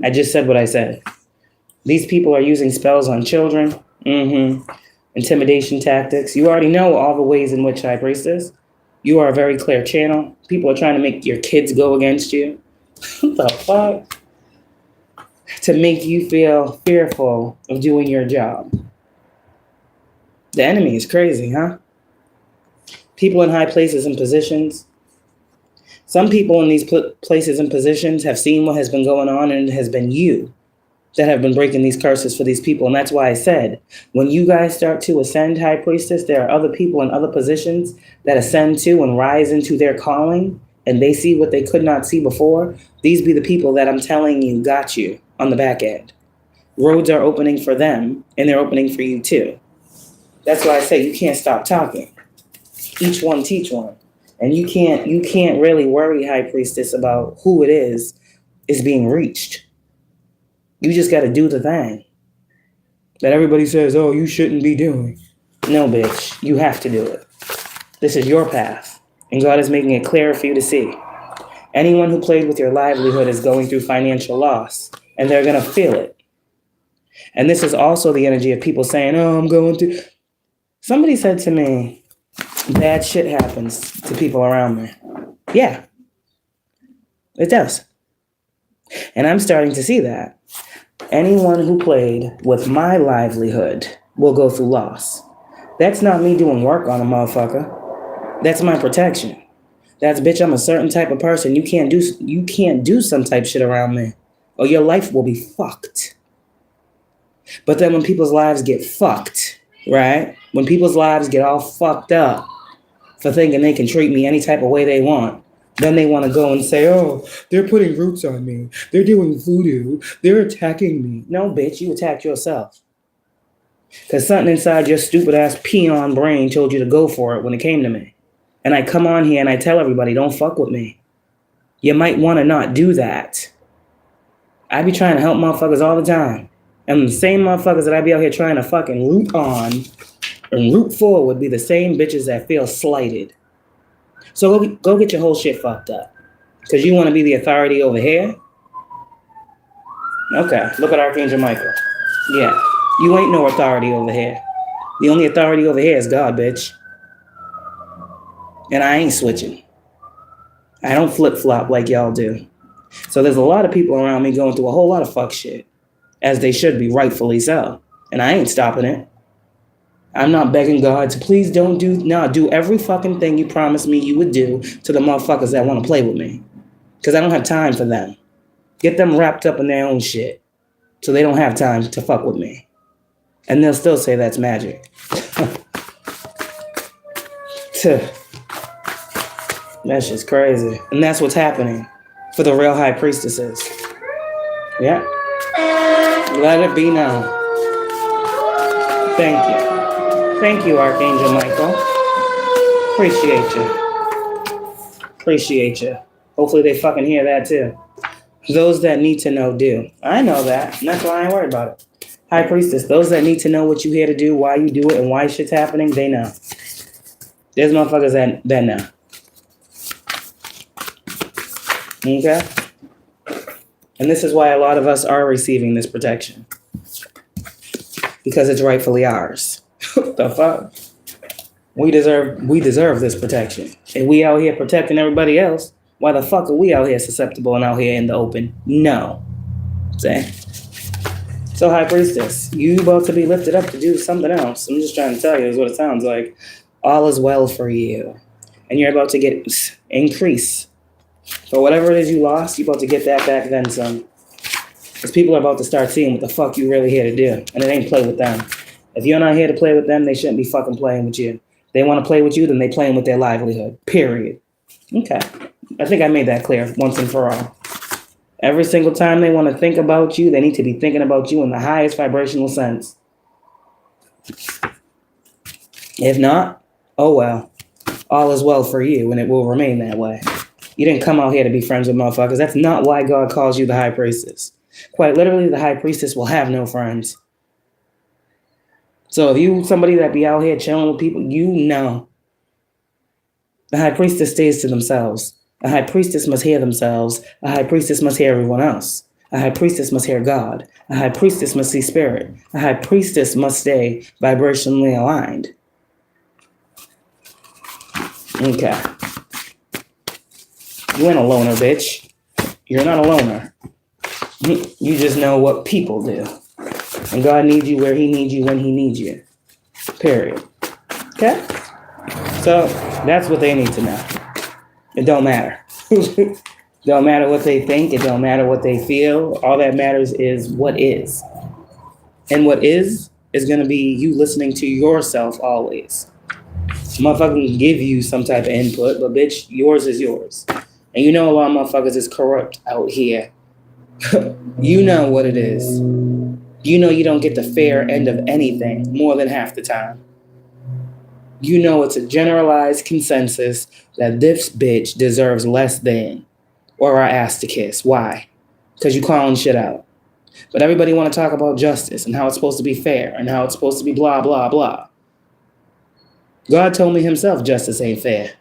I just said what I said. These people are using spells on children. Intimidation tactics. You already know all the ways in which, High Priestess. You are a very clear channel. People are trying to make your kids go against you. What the fuck? To make you feel fearful of doing your job. The enemy is crazy, huh? People in high places and positions. Some people in these places and positions have seen what has been going on, and it has been you that have been breaking these curses for these people. And that's why I said, when you guys start to ascend, High Priestess, there are other people in other positions that ascend to and rise into their calling, and they see what they could not see before. These be the people that I'm telling you got you on the back end. Roads are opening for them, and they're opening for you too. That's why I say you can't stop talking. Each one teach one. And you can't really worry, High Priestess, about who it is being reached. You just got to do the thing that everybody says, oh, you shouldn't be doing. No, bitch, you have to do it. This is your path, and God is making it clearer for you to see. Anyone who played with your livelihood is going through financial loss, and they're going to feel it. And this is also the energy of people saying, oh, I'm going through. Somebody said to me, bad shit happens to people around me. Yeah, it does. And I'm starting to see that. Anyone who played with my livelihood will go through loss. That's not me doing work on a motherfucker. That's my protection. That's, bitch, I'm a certain type of person. You can't do some type shit around me, or your life will be fucked. But then when people's lives get fucked, right? When people's lives get all fucked up for thinking they can treat me any type of way they want, then they want to go and say, oh, they're putting roots on me. They're doing voodoo. They're attacking me. No, bitch, you attacked yourself. Because something inside your stupid-ass peon brain told you to go for it when it came to me. And I come on here and I tell everybody, don't fuck with me. You might want to not do that. I be trying to help motherfuckers all the time. And the same motherfuckers that I be out here trying to fucking root on and root for would be the same bitches that feel slighted. So go get your whole shit fucked up. Because you want to be the authority over here? Okay, look at Archangel Michael. Yeah, you ain't no authority over here. The only authority over here is God, bitch. And I ain't switching. I don't flip-flop like y'all do. So there's a lot of people around me going through a whole lot of fuck shit. As they should be, rightfully so. And I ain't stopping it. I'm not begging God to please don't do, do every fucking thing you promised me you would do to the motherfuckers that want to play with me. Because I don't have time for them. Get them wrapped up in their own shit. So they don't have time to fuck with me. And they'll still say that's magic. That's just crazy. And that's what's happening for the real high priestesses. Yeah. Let it be known. Thank you. Thank you, Archangel Michael. Appreciate you. Appreciate you. Hopefully they fucking hear that too. Those that need to know do. I know that, and that's why I ain't worried about it. High Priestess, those that need to know what you here to do, why you do it, and why shit's happening, they know. There's motherfuckers that know. Okay? And this is why a lot of us are receiving this protection. Because it's rightfully ours. What the fuck? We deserve this protection. And we out here protecting everybody else. Why the fuck are we out here susceptible and out here in the open? No. See? So High Priestess, you about to be lifted up to do something else. I'm just trying to tell you is what it sounds like. All is well for you. And you're about to get increase. For whatever it is you lost, you're about to get that back then some. Because people are about to start seeing what the fuck you really here to do. And it ain't play with them. If you're not here to play with them, they shouldn't be fucking playing with you. They want to play with you, then they playing with their livelihood. Period. Okay. I think I made that clear once and for all. Every single time they want to think about you, they need to be thinking about you in the highest vibrational sense. If not, oh well. All is well for you, and it will remain that way. You didn't come out here to be friends with motherfuckers. That's not why God calls you the High Priestess. Quite literally, the High Priestess will have no friends. So if you somebody that be out here chilling with people, you know. The High Priestess stays to themselves. A High Priestess must hear themselves. A High Priestess must hear everyone else. A High Priestess must hear God. A High Priestess must see Spirit. A High Priestess must stay vibrationally aligned. Okay. You ain't a loner, bitch. You're not a loner. You just know what people do. And God needs you where he needs you when he needs you. Period. Okay? So, that's what they need to know. It don't matter. Don't matter what they think. It don't matter what they feel. All that matters is what is. And what is going to be you listening to yourself always. Motherfucker can give you some type of input, but bitch, yours is yours. And you know a lot of motherfuckers is corrupt out here. You know what it is. You know you don't get the fair end of anything more than half the time. You know it's a generalized consensus that this bitch deserves less than or our ass to kiss. Why? Because you calling shit out. But everybody want to talk about justice and how it's supposed to be fair and how it's supposed to be blah, blah, blah. God told me himself justice ain't fair.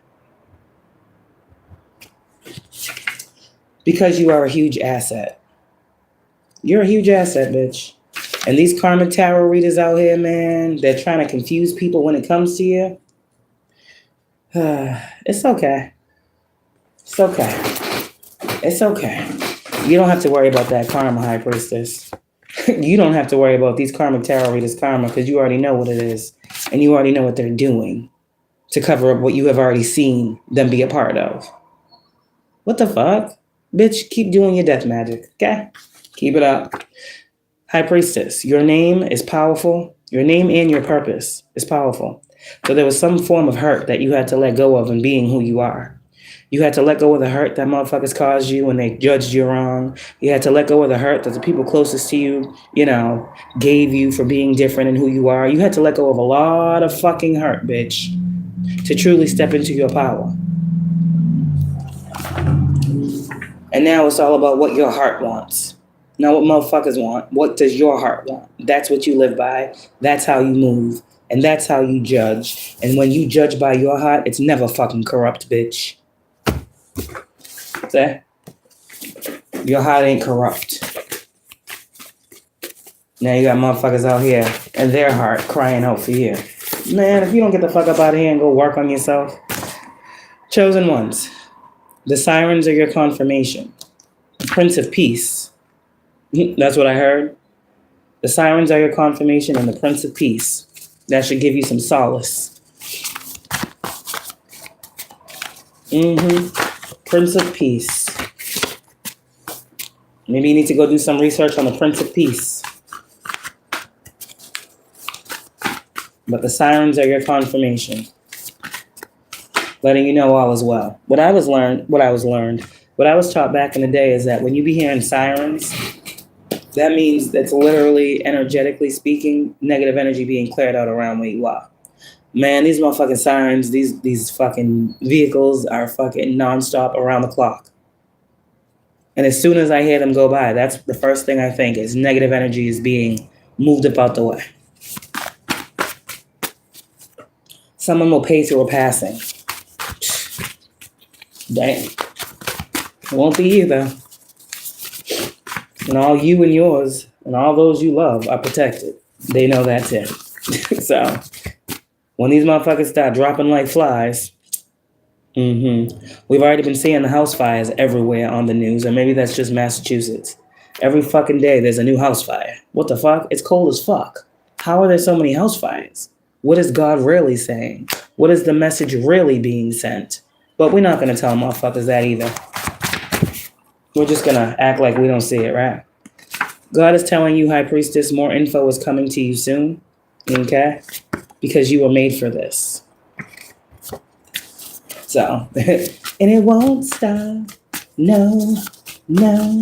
Because you are a huge asset. You're a huge asset, bitch. And these karmic tarot readers out here, man, they're trying to confuse people when it comes to you. It's okay. It's okay. It's okay. You don't have to worry about that karma, High Priestess. You don't have to worry about these karmic tarot readers' karma because you already know what it is. And you already know what they're doing to cover up what you have already seen them be a part of. What the fuck? Bitch, keep doing your death magic, okay? Keep it up. High Priestess, your name is powerful. Your name and your purpose is powerful. So there was some form of hurt that you had to let go of in being who you are. You had to let go of the hurt that motherfuckers caused you when they judged you wrong. You had to let go of the hurt that the people closest to you, gave you for being different in who you are. You had to let go of a lot of fucking hurt, bitch, to truly step into your power. And now it's all about what your heart wants. Not what motherfuckers want. What does your heart want? That's what you live by. That's how you move. And that's how you judge. And when you judge by your heart, it's never fucking corrupt, bitch. See? Your heart ain't corrupt. Now you got motherfuckers out here and their heart crying out for you. Man, if you don't get the fuck up out of here and go work on yourself. Chosen ones. The sirens are your confirmation. The Prince of Peace. That's what I heard. The sirens are your confirmation and the Prince of Peace. That should give you some solace. Prince of Peace. Maybe you need to go do some research on the Prince of Peace. But the sirens are your confirmation. Letting you know all is well. What I was taught back in the day is that when you be hearing sirens, that means that's literally, energetically speaking, negative energy being cleared out around where you are. Man, these motherfucking sirens, these fucking vehicles are fucking nonstop around the clock. And as soon as I hear them go by, that's the first thing I think is negative energy is being moved up out the way. Someone will pay through a passing. Damn. It won't be you, though. And all you and yours and all those you love are protected. They know that too. So, when these motherfuckers start dropping like flies, we've already been seeing the house fires everywhere on the news, or maybe that's just Massachusetts. Every fucking day there's a new house fire. What the fuck? It's cold as fuck. How are there so many house fires? What is God really saying? What is the message really being sent? But we're not going to tell motherfuckers that either. We're just going to act like we don't see it, right? God is telling you, High Priestess, more info is coming to you soon. Okay? Because you were made for this. So, and it won't stop. No, no.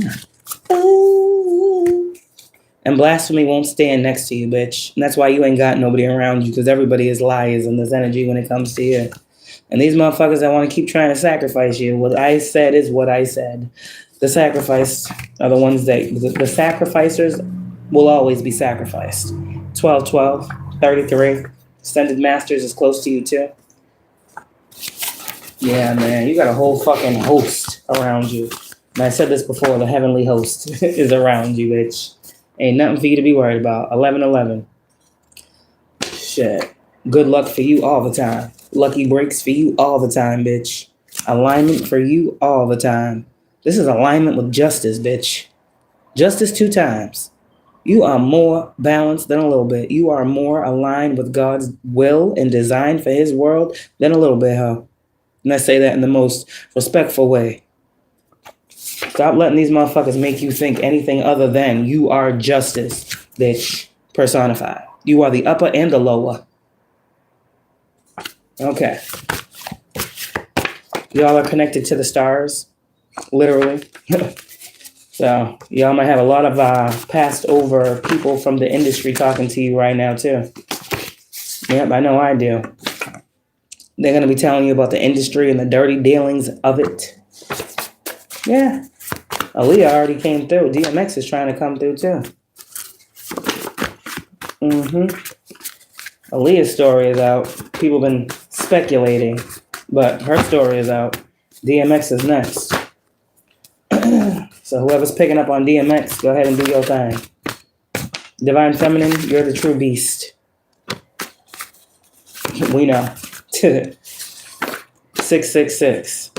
Ooh. And blasphemy won't stand next to you, bitch. And that's why you ain't got nobody around you, because everybody is liars in this energy when it comes to you. And these motherfuckers that want to keep trying to sacrifice you, what I said is what I said. The sacrifice are the ones that, the sacrificers will always be sacrificed. 12, 33. Ascended Masters is close to you too. Yeah, man, you got a whole fucking host around you. And I said this before, the heavenly host is around you, bitch. Ain't nothing for you to be worried about. 11. Shit. Good luck for you all the time. Lucky breaks for you all the time, bitch. Alignment for you all the time. This is alignment with justice, bitch. Justice 2 times. You are more balanced than a little bit. You are more aligned with God's will and design for his world than a little bit, huh? And I say that in the most respectful way. Stop letting these motherfuckers make you think anything other than you are justice, bitch, personified. You are the upper and the lower. Okay. Y'all are connected to the stars, literally. So y'all might have a lot of passed over people from the industry talking to you right now too. Yep, I know I do. They're going to be telling you about the industry and the dirty dealings of it. Yeah. Aaliyah already came through. DMX is trying to come through too. Aaliyah's story is out. People have been speculating, but her story is out. DMX is next. So whoever's picking up on DMX, go ahead and do your thing. Divine Feminine, you're the true beast. We know. 666.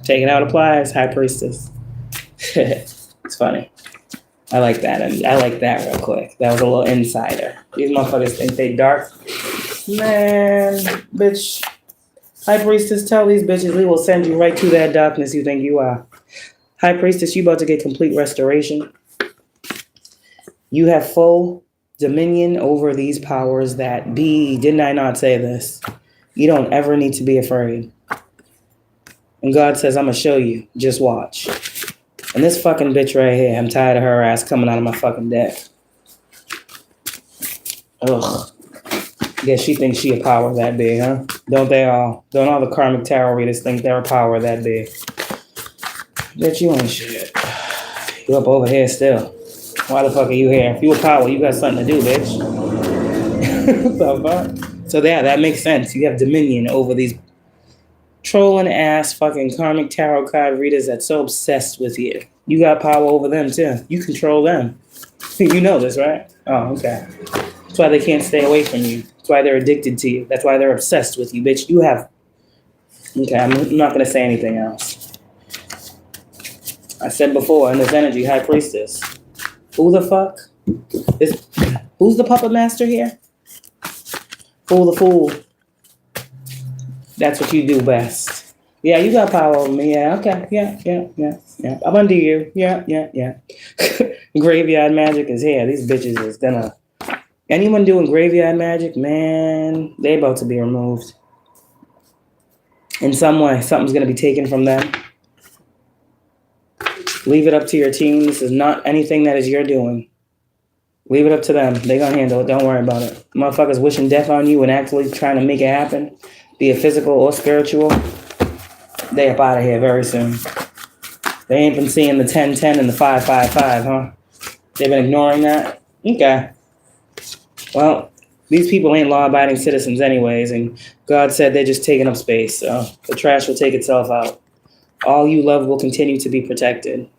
Taking out applies, High Priestess. It's funny. I like that. I like that real quick. That was a little insider. These motherfuckers think they dark. Man, bitch. High Priestess, tell these bitches we will send you right to that darkness you think you are. High Priestess, you about to get complete restoration. You have full dominion over these powers that be. Didn't I not say this? You don't ever need to be afraid. And God says, I'm going to show you. Just watch. And this fucking bitch right here, I'm tired of her ass coming out of my fucking deck. Ugh. Guess she thinks she a power that big, huh? Don't they all? Don't all the karmic tarot readers think they're a power that big? Bitch, you ain't shit. You up over here still. Why the fuck are you here? If you a power, you got something to do, bitch. What the fuck? So yeah, that makes sense. You have dominion over these trolling ass fucking karmic tarot card readers that's so obsessed with you. You got power over them too. You control them. You know this, right? Oh, okay. That's why they can't stay away from you. That's why they're addicted to you. That's why they're obsessed with you, bitch. You have... Okay, I'm not going to say anything else. I said before, in this energy, High Priestess. Who the fuck? Who's the puppet master here? Fool the fool. That's what you do best. Yeah, you got power over me. Yeah, okay. Yeah. I'm under you. Yeah. Graveyard magic is here. These bitches is gonna... Anyone doing graveyard magic, man, they about to be removed. In some way, something's gonna be taken from them. Leave it up to your team. This is not anything that is your doing. Leave it up to them. They're going to handle it. Don't worry about it. Motherfuckers wishing death on you and actually trying to make it happen, be it physical or spiritual, they up out of here very soon. They ain't been seeing the 10-10 and the 5-5-5, huh? They've been ignoring that? Okay. Well, these people ain't law-abiding citizens anyways, and God said they're just taking up space, so the trash will take itself out. All you love will continue to be protected.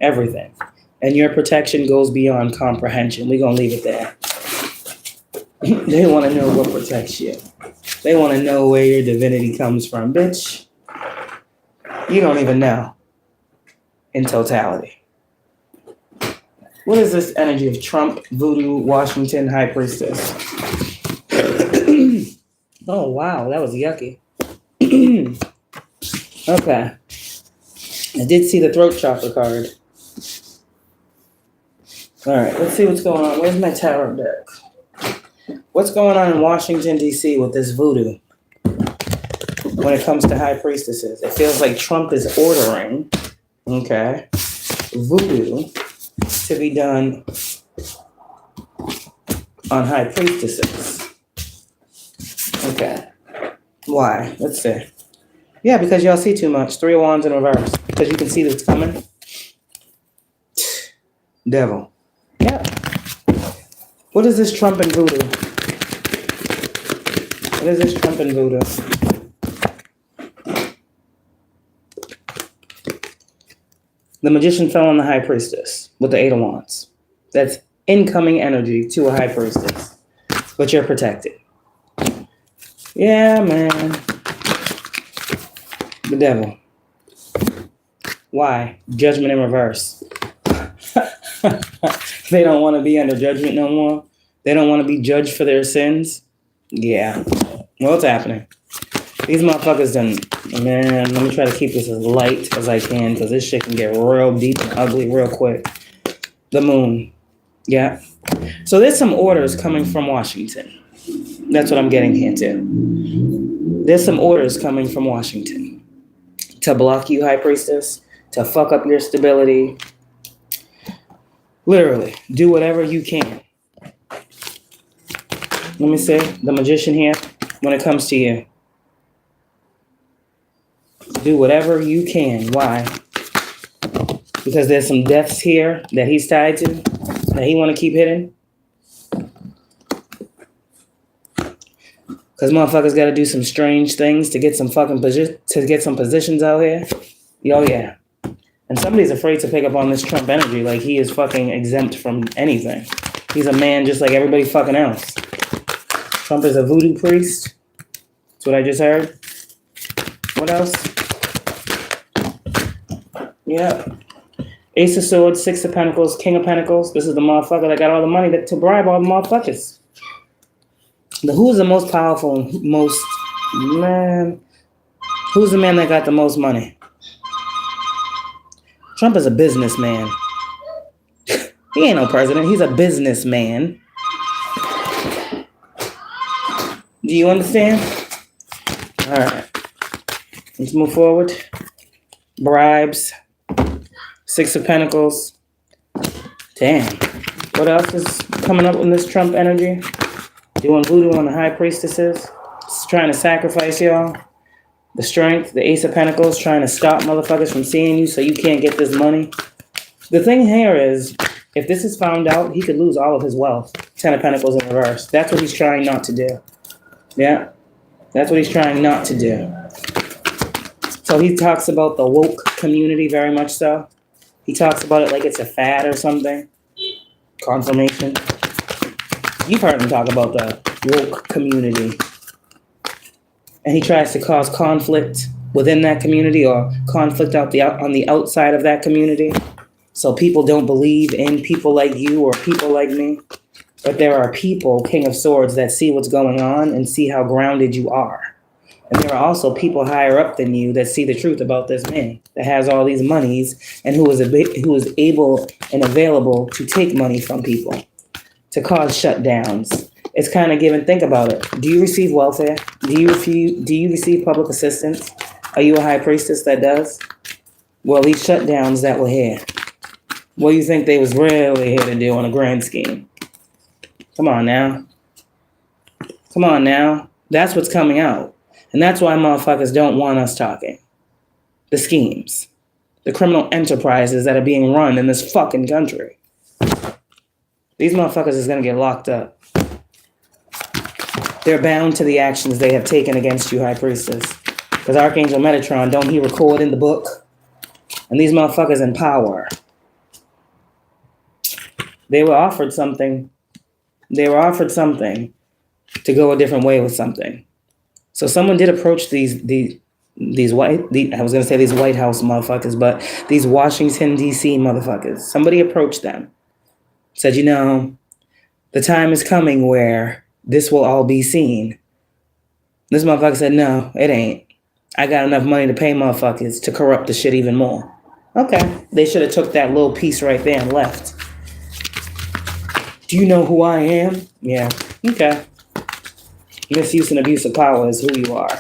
Everything. And your protection goes beyond comprehension. We're going to leave it there. They want to know what protects you. They want to know where your divinity comes from. Bitch, you don't even know in totality. What is this energy of Trump, Voodoo, Washington, High Priestess? Oh, wow. That was yucky. Okay. I did see the throat chakra card. All right, let's see what's going on. Where's my tarot deck? What's going on in Washington, D.C. with this voodoo when it comes to high priestesses? It feels like Trump is ordering, okay, voodoo to be done on high priestesses. Okay. Why? Let's see. Yeah, because y'all see too much. 3 of Wands in reverse. Because you can see that it's coming. Devil. Yeah. What is this Trump and voodoo? What is this Trump and voodoo? The magician fell on the high priestess with the 8 of Wands. That's incoming energy to a high priestess. But you're protected. Yeah, man. The devil. Why? Judgment in reverse. They don't want to be under judgment no more. They don't want to be judged for their sins. Yeah. Well, it's happening. These motherfuckers done, man, let me try to keep this as light as I can because this shit can get real deep and ugly real quick. The moon. Yeah. So there's some orders coming from Washington. That's what I'm getting here too. There's some orders coming from Washington to block you, High Priestess, to fuck up your stability. Literally, do whatever you can. Let me say, the magician here, when it comes to you. Do whatever you can. Why? Because there's some deaths here that he's tied to, that he want to keep hidden. Because motherfuckers got to do some strange things to get some fucking positions out here. Oh, yeah. And somebody's afraid to pick up on this Trump energy like he is fucking exempt from anything. He's a man just like everybody fucking else. Trump is a voodoo priest. That's what I just heard. What else? Yeah. Ace of Swords, 6 of Pentacles, King of Pentacles. This is the motherfucker that got all the money to bribe all the motherfuckers. Who's the most powerful, who's the man that got the most money? Trump is a businessman. He ain't no president. He's a businessman. Do you understand? All right. Let's move forward. Bribes. 6 of Pentacles. Damn. What else is coming up in this Trump energy? Doing voodoo on the high priestesses. Just trying to sacrifice y'all. The Strength, the Ace of Pentacles, trying to stop motherfuckers from seeing you so you can't get this money. The thing here is, if this is found out, he could lose all of his wealth. 10 of Pentacles in reverse. That's what he's trying not to do. Yeah? That's what he's trying not to do. So he talks about the woke community very much so. He talks about it like it's a fad or something. Confirmation. You've heard him talk about the woke community. And he tries to cause conflict within that community or conflict on the outside of that community. So people don't believe in people like you or people like me. But there are people, King of Swords, that see what's going on and see how grounded you are. And there are also people higher up than you that see the truth about this man that has all these monies and who is able and available to take money from people, to cause shutdowns. It's kind of give and think about it. Do you receive welfare? Do you receive public assistance? Are you a high priestess that does? Well, these shutdowns that were here, what do you think they was really here to do on a grand scheme? Come on now. Come on now. That's what's coming out. And that's why motherfuckers don't want us talking. The schemes. The criminal enterprises that are being run in this fucking country. These motherfuckers is gonna get locked up. They're bound to the actions they have taken against you, High Priestess. Because Archangel Metatron, don't he record in the book? And these motherfuckers in power. They were offered something. They were offered something to go a different way with something. So someone did approach these White House motherfuckers, but these Washington, D.C. motherfuckers. Somebody approached them. Said, you know, the time is coming where this will all be seen. This motherfucker said, no, it ain't. I got enough money to pay motherfuckers to corrupt the shit even more. Okay. They should have took that little piece right there and left. Do you know who I am? Yeah. Okay. Misuse and abuse of power is who you are.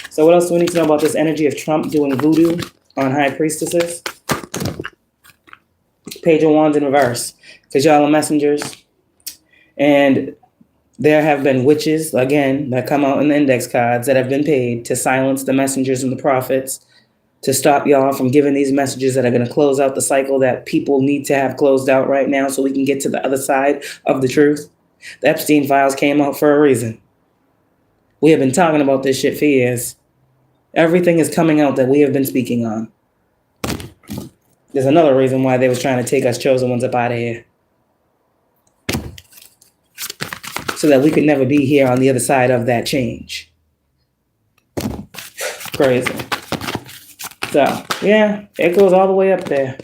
So what else do we need to know about this energy of Trump doing voodoo on High Priestesses? Page of Wands in reverse. Because y'all are messengers. And there have been witches, again, that come out in the index cards that have been paid to silence the messengers and the prophets, to stop y'all from giving these messages that are going to close out the cycle that people need to have closed out right now so we can get to the other side of the truth. The Epstein files came out for a reason. We have been talking about this shit for years. Everything is coming out that we have been speaking on. There's another reason why they was trying to take us chosen ones up out of here. So that we could never be here on the other side of that change. Crazy. So, yeah, it goes all the way up there.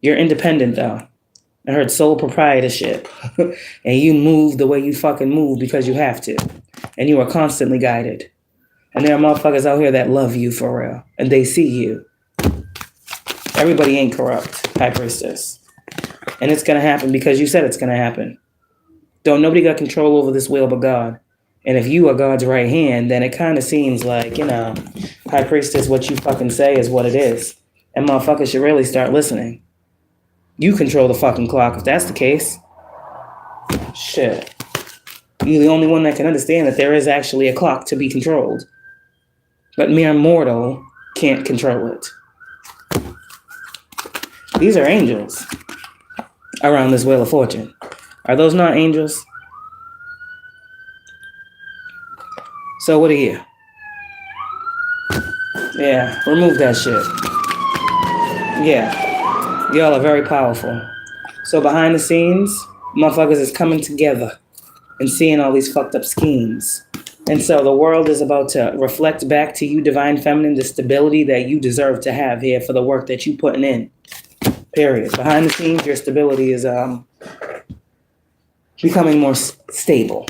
You're independent, though. I heard sole proprietorship. And you move the way you fucking move because you have to. And you are constantly guided. And there are motherfuckers out here that love you for real. And they see you. Everybody ain't corrupt, High Priestess. And it's going to happen because you said it's going to happen. Don't nobody got control over this wheel but God. And if you are God's right hand, then it kind of seems like, you know, High Priestess, what you fucking say is what it is. And motherfuckers should really start listening. You control the fucking clock if that's the case. Shit. You're the only one that can understand that there is actually a clock to be controlled. But mere mortal can't control it. These are angels around this Wheel of Fortune. Are those not angels? So what are you? Yeah, remove that shit. Yeah, y'all are very powerful. So behind the scenes, motherfuckers is coming together and seeing all these fucked up schemes. And so the world is about to reflect back to you, Divine Feminine, the stability that you deserve to have here for the work that you putting in. Period. Behind the scenes, your stability is becoming more stable.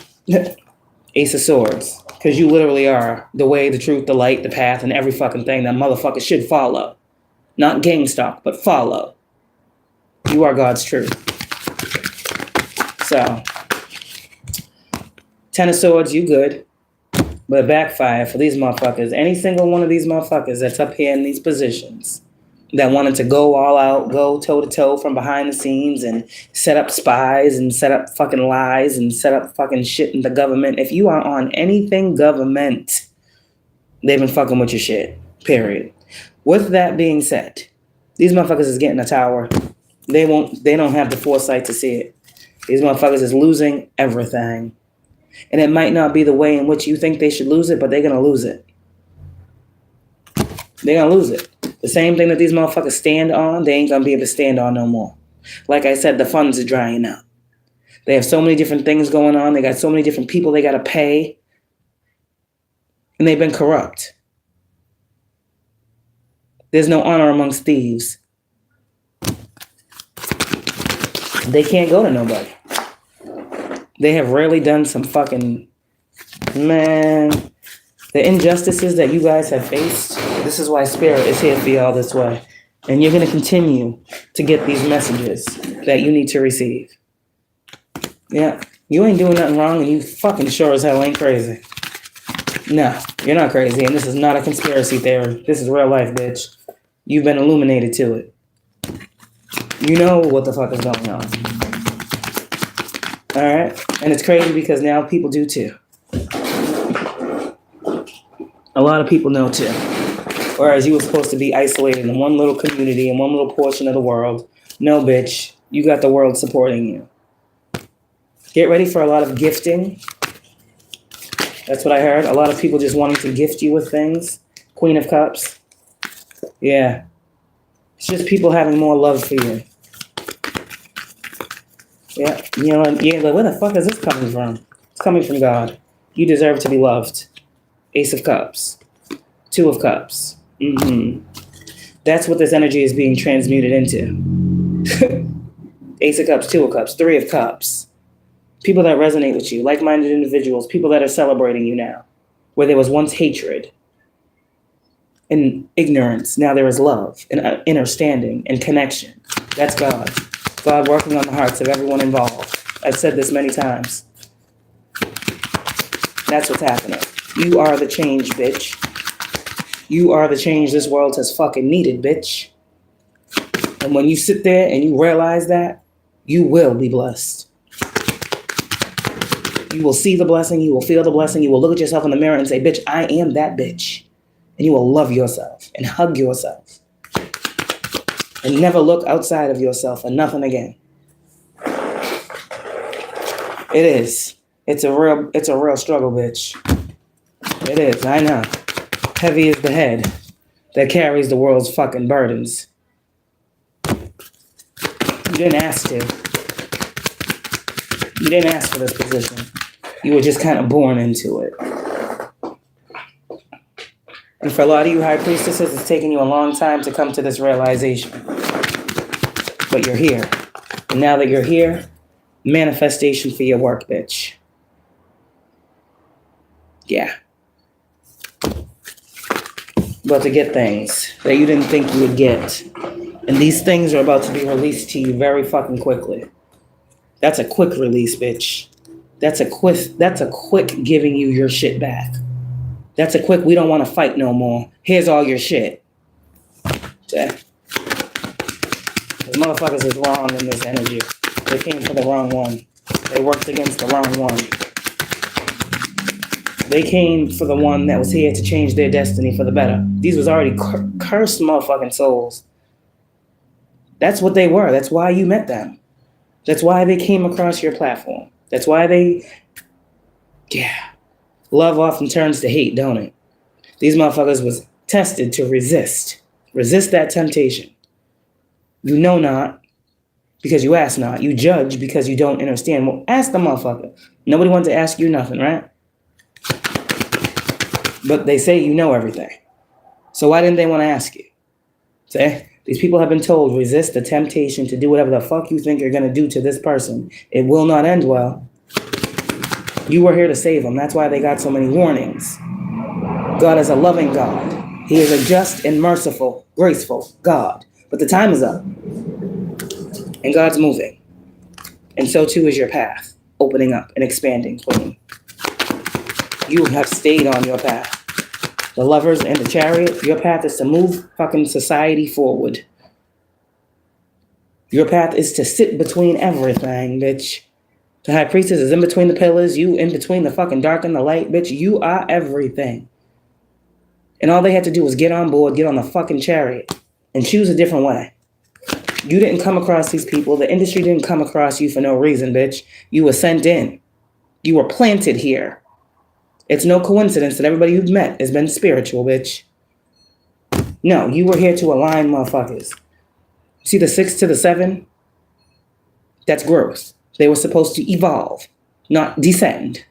Ace of Swords. Because you literally are the way, the truth, the light, the path, and every fucking thing that motherfuckers should follow. Not gang stalk, but follow. You are God's truth. So, Ten of Swords, you good. But backfire for these motherfuckers. Any single one of these motherfuckers that's up here in these positions that wanted to go all out, go toe-to-toe from behind the scenes and set up spies and set up fucking lies and set up fucking shit in the government. If you are on anything government, they've been fucking with your shit. Period. With that being said, these motherfuckers is getting a tower. They don't have the foresight to see it. These motherfuckers is losing everything. And it might not be the way in which you think they should lose it, but they're going to lose it. They're going to lose it. The same thing that these motherfuckers stand on, they ain't going to be able to stand on no more. Like I said, the funds are drying out. They have so many different things going on. They got so many different people they got to pay. And they've been corrupt. There's no honor amongst thieves. They can't go to nobody. They have rarely done some fucking... Man... The injustices that you guys have faced, this is why Spirit is here for y'all this way. And you're going to continue to get these messages that you need to receive. Yeah, you ain't doing nothing wrong and you fucking sure as hell ain't crazy. No, you're not crazy and this is not a conspiracy theory. This is real life, bitch. You've been illuminated to it. You know what the fuck is going on. All right? And it's crazy because now people do too. A lot of people know too. Whereas you were supposed to be isolated in one little community, in one little portion of the world. No, bitch. You got the world supporting you. Get ready for a lot of gifting. That's what I heard. A lot of people just wanting to gift you with things. Queen of Cups. Yeah. It's just people having more love for you. Yeah. You know, yeah, like, where the fuck is this coming from? It's coming from God. You deserve to be loved. Ace of Cups. Two of Cups. That's what this energy is being transmuted into. Ace of Cups, Two of Cups, Three of Cups. People that resonate with you, like-minded individuals, people that are celebrating you now. Where there was once hatred and ignorance, now there is love and understanding and connection. That's God. God working on the hearts of everyone involved. I've said this many times. That's what's happening. You are the change, bitch. You are the change this world has fucking needed, bitch. And when you sit there and you realize that, you will be blessed. You will see the blessing, you will feel the blessing, you will look at yourself in the mirror and say, bitch, I am that bitch. And you will love yourself and hug yourself. And never look outside of yourself for nothing again. It is. It's a real struggle, bitch. It is, I know. Heavy is the head that carries the world's fucking burdens. You didn't ask to. You didn't ask for this position. You were just kind of born into it. And for a lot of you high priestesses, it's taken you a long time to come to this realization. But you're here. And now that you're here, manifestation for your work, bitch. Yeah. About to get things that you didn't think you would get. And these things are about to be released to you very fucking quickly. That's a quick release, bitch. That's a quick giving you your shit back. That's a quick, we don't want to fight no more. Here's all your shit. Yeah. These motherfuckers is wrong in this energy. They came for the wrong one. They worked against the wrong one. They came for the one that was here to change their destiny for the better. These was already cursed motherfucking souls. That's what they were. That's why you met them. That's why they came across your platform. That's why they... Yeah. Love often turns to hate, don't it? These motherfuckers was tested to resist. Resist that temptation. You know not because you ask not. You judge because you don't understand. Well, ask the motherfucker. Nobody wants to ask you nothing, right? But they say you know everything. So why didn't they want to ask you? See? These people have been told, resist the temptation to do whatever the fuck you think you're going to do to this person. It will not end well. You were here to save them. That's why they got so many warnings. God is a loving God. He is a just and merciful, graceful God. But the time is up. And God's moving. And so too is your path, opening up and expanding for you. You have stayed on your path. The lovers and the chariot, your path is to move fucking society forward. Your path is to sit between everything, bitch. The high priestess is in between the pillars. You in between the fucking dark and the light, bitch. You are everything. And all they had to do was get on board, get on the fucking chariot, and choose a different way. You didn't come across these people. The industry didn't come across you for no reason, bitch. You were sent in. You were planted here. It's no coincidence that everybody you've met has been spiritual, bitch. No, you were here to align motherfuckers. See the 6 to the 7? That's growth. They were supposed to evolve, not descend.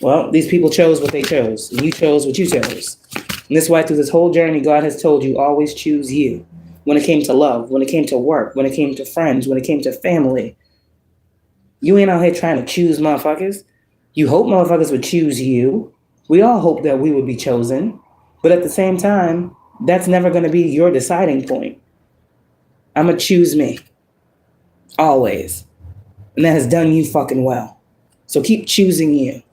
Well, these people chose what they chose, and you chose what you chose. And this is why through this whole journey, God has told you, always choose you. When it came to love, when it came to work, when it came to friends, when it came to family. You ain't out here trying to choose motherfuckers. You hope motherfuckers would choose you. We all hope that we would be chosen. But at the same time, that's never going to be your deciding point. I'm going to choose me. Always. And that has done you fucking well. So keep choosing you.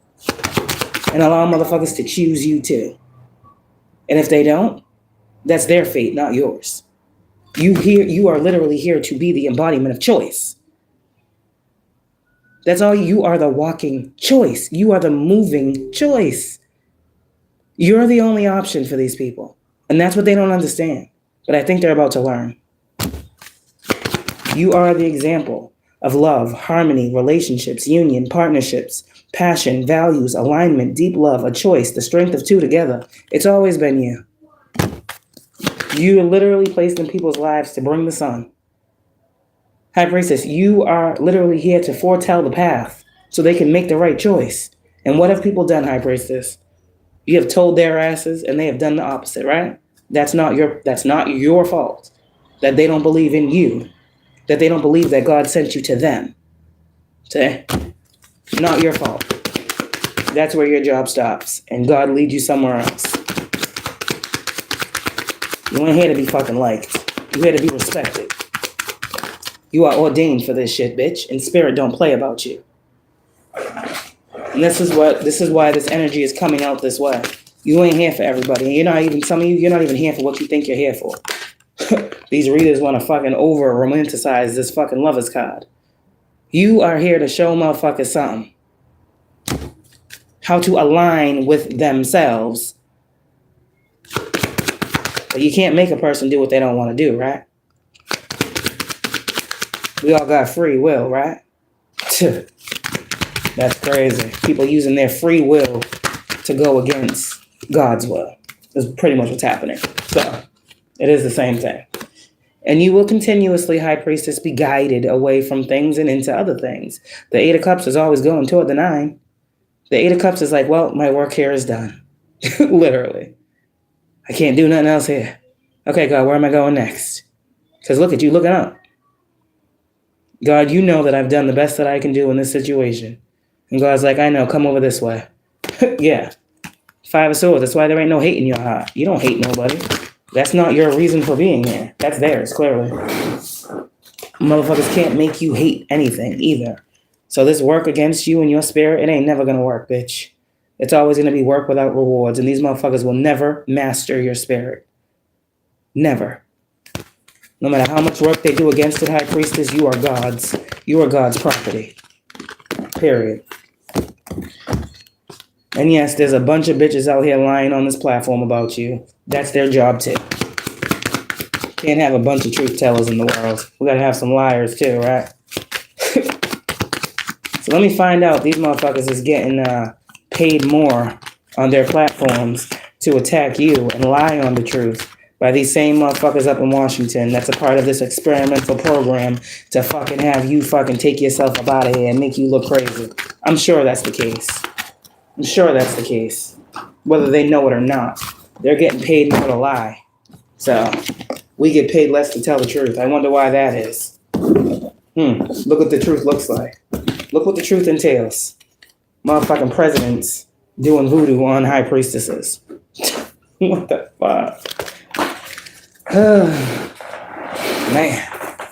And allow motherfuckers to choose you too. And if they don't, that's their fate, not yours. You are literally here to be the embodiment of choice. That's all. You are the walking choice. You are the moving choice. You're the only option for these people. And that's what they don't understand. But I think they're about to learn. You are the example of love, harmony, relationships, union, partnerships, passion, values, alignment, deep love, a choice, the strength of two together. It's always been you. You are literally placed in people's lives to bring the sun. High Priestess, you are literally here to foretell the path so they can make the right choice. And what have people done, High Priestess? You have told their asses and they have done the opposite, right? That's not your fault. That they don't believe in you. That they don't believe that God sent you to them. See? Not your fault. That's where your job stops. And God leads you somewhere else. You ain't here to be fucking liked. You're here to be respected. You are ordained for this shit, bitch. And spirit don't play about you. And this is why this energy is coming out this way. You ain't here for everybody. Some of you, you're not even here for what you think you're here for. These readers want to fucking over-romanticize this fucking lover's card. You are here to show motherfuckers something. How to align with themselves. But you can't make a person do what they don't want to do, right? We all got free will, right? That's crazy. People using their free will to go against God's will. That's pretty much what's happening. So, it is the same thing. And you will continuously, High Priestess, be guided away from things and into other things. The Eight of Cups is always going toward the Nine. The Eight of Cups is like, well, my work here is done. Literally. I can't do nothing else here. Okay, God, where am I going next? Because look at you looking up. God, you know that I've done the best that I can do in this situation. And God's like, I know, come over this way. Yeah. Five of Swords, that's why there ain't no hate in your heart. You don't hate nobody. That's not your reason for being here. That's theirs, clearly. Motherfuckers can't make you hate anything either. So this work against you and your spirit, it ain't never gonna work, bitch. It's always gonna be work without rewards, and these motherfuckers will never master your spirit. Never. No matter how much work they do against it, High Priestess, you are God's. You are God's property. Period. And yes, there's a bunch of bitches out here lying on this platform about you. That's their job too. Can't have a bunch of truth tellers in the world. We gotta have some liars too, right? So let me find out. These motherfuckers is getting paid more on their platforms to attack you and lie on the truth by these same motherfuckers up in Washington that's a part of this experimental program to fucking have you fucking take yourself up out of here and make you look crazy. I'm sure that's the case. I'm sure that's the case. Whether they know it or not. They're getting paid more to lie. So, we get paid less to tell the truth. I wonder why that is. Look what the truth looks like. Look what the truth entails. Motherfucking presidents doing voodoo on high priestesses. What the fuck? Man.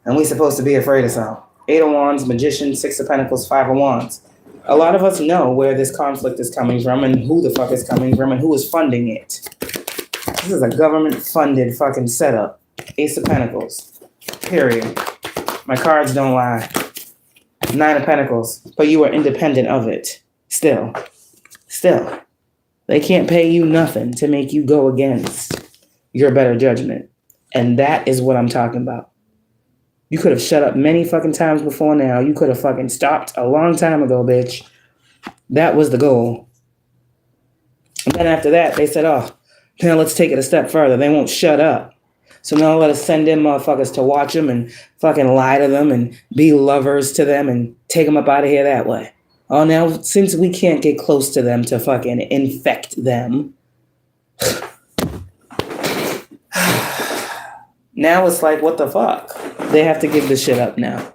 And we supposed to be afraid of something. Eight of Wands, Magician, Six of Pentacles, Five of Wands. A lot of us know where this conflict is coming from and who the fuck is coming from and who is funding it. This is a government-funded fucking setup. Ace of Pentacles. Period. My cards don't lie. Nine of Pentacles. But you are independent of it. Still. They can't pay you nothing to make you go against your better judgment. And that is what I'm talking about. You could have shut up many fucking times before now. You could have fucking stopped a long time ago, bitch. That was the goal. And then after that, they said, oh, now let's take it a step further. They won't shut up. So now let us send in motherfuckers to watch them and fucking lie to them and be lovers to them and take them up out of here that way. Oh, now since we can't get close to them to fucking infect them, now it's like, what the fuck? They have to give this shit up now.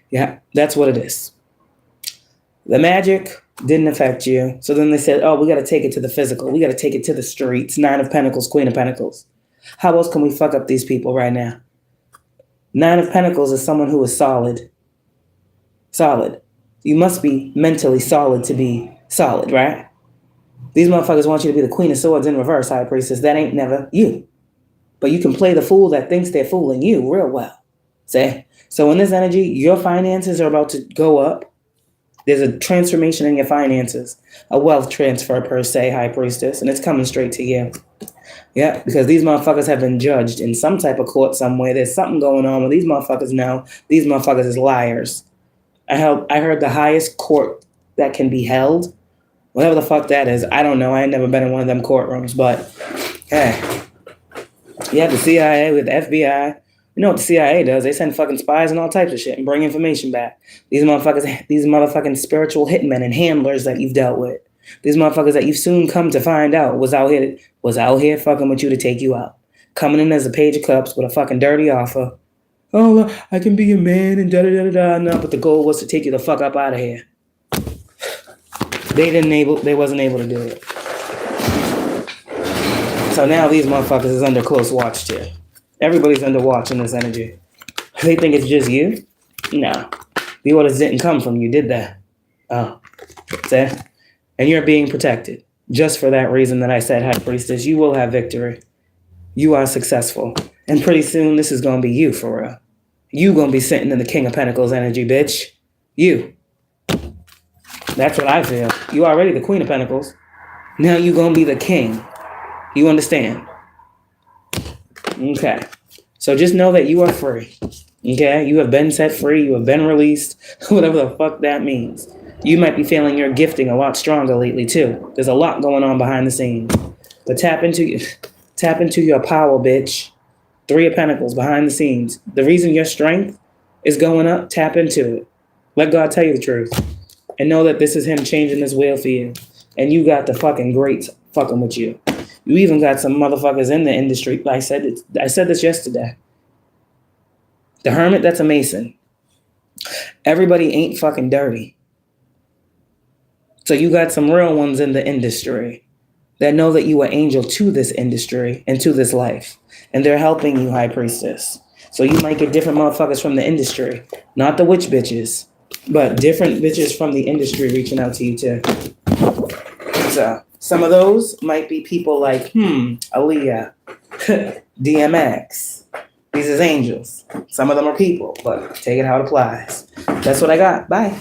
Yeah, that's what it is. The magic didn't affect you. So then they said, oh, we got to take it to the physical. We got to take it to the streets. Nine of Pentacles, Queen of Pentacles. How else can we fuck up these people right now? Nine of Pentacles is someone who is solid. Solid. You must be mentally solid to be solid, right? These motherfuckers want you to be the Queen of Swords in reverse, High Priestess. That ain't never you. But you can play the fool that thinks they're fooling you real well. See? So in this energy, your finances are about to go up. There's a transformation in your finances, a wealth transfer per se, High Priestess, and it's coming straight to you. Yeah, because these motherfuckers have been judged in some type of court somewhere. There's something going on with these motherfuckers now. These motherfuckers is liars. I heard the highest court that can be held, whatever the fuck that is. I don't know. I ain't never been in one of them courtrooms, but hey, you have the CIA with the FBI. You know what the CIA does? They send fucking spies and all types of shit and bring information back. These motherfucking spiritual hitmen and handlers that you've dealt with. These motherfuckers that you've soon come to find out was out here fucking with you to take you out. Coming in as a page of cups with a fucking dirty offer. Oh, I can be your man and da-da-da-da-da. No, but the goal was to take you the fuck up out of here. They wasn't able to do it. So now these motherfuckers is under close watch too. Everybody's under watch in this energy. They think it's just you? No. The orders didn't come from you, did they? Oh. See? And you're being protected. Just for that reason that I said, High Priestess, you will have victory. You are successful. And pretty soon, this is going to be you, for real. You going to be sitting in the King of Pentacles energy, bitch. You. That's what I feel. You already the Queen of Pentacles. Now you going to be the King. You understand? Okay. So just know that you are free. Okay? You have been set free. You have been released. Whatever the fuck that means. You might be feeling your gifting a lot stronger lately, too. There's a lot going on behind the scenes. But tap into your power, bitch. 3 of Pentacles behind the scenes. The reason your strength is going up, tap into it. Let God tell you the truth. And know that this is him changing this wheel for you. And you got the fucking greats fucking with you. You even got some motherfuckers in the industry. I said this yesterday. The Hermit, that's a Mason. Everybody ain't fucking dirty. So you got some real ones in the industry that know that you are angel to this industry and to this life. And they're helping you, High Priestess. So you might get different motherfuckers from the industry. Not the witch bitches, but different bitches from the industry reaching out to you too. So some of those might be people like, Aaliyah, DMX. These is angels. Some of them are people, but take it how it applies. That's what I got. Bye.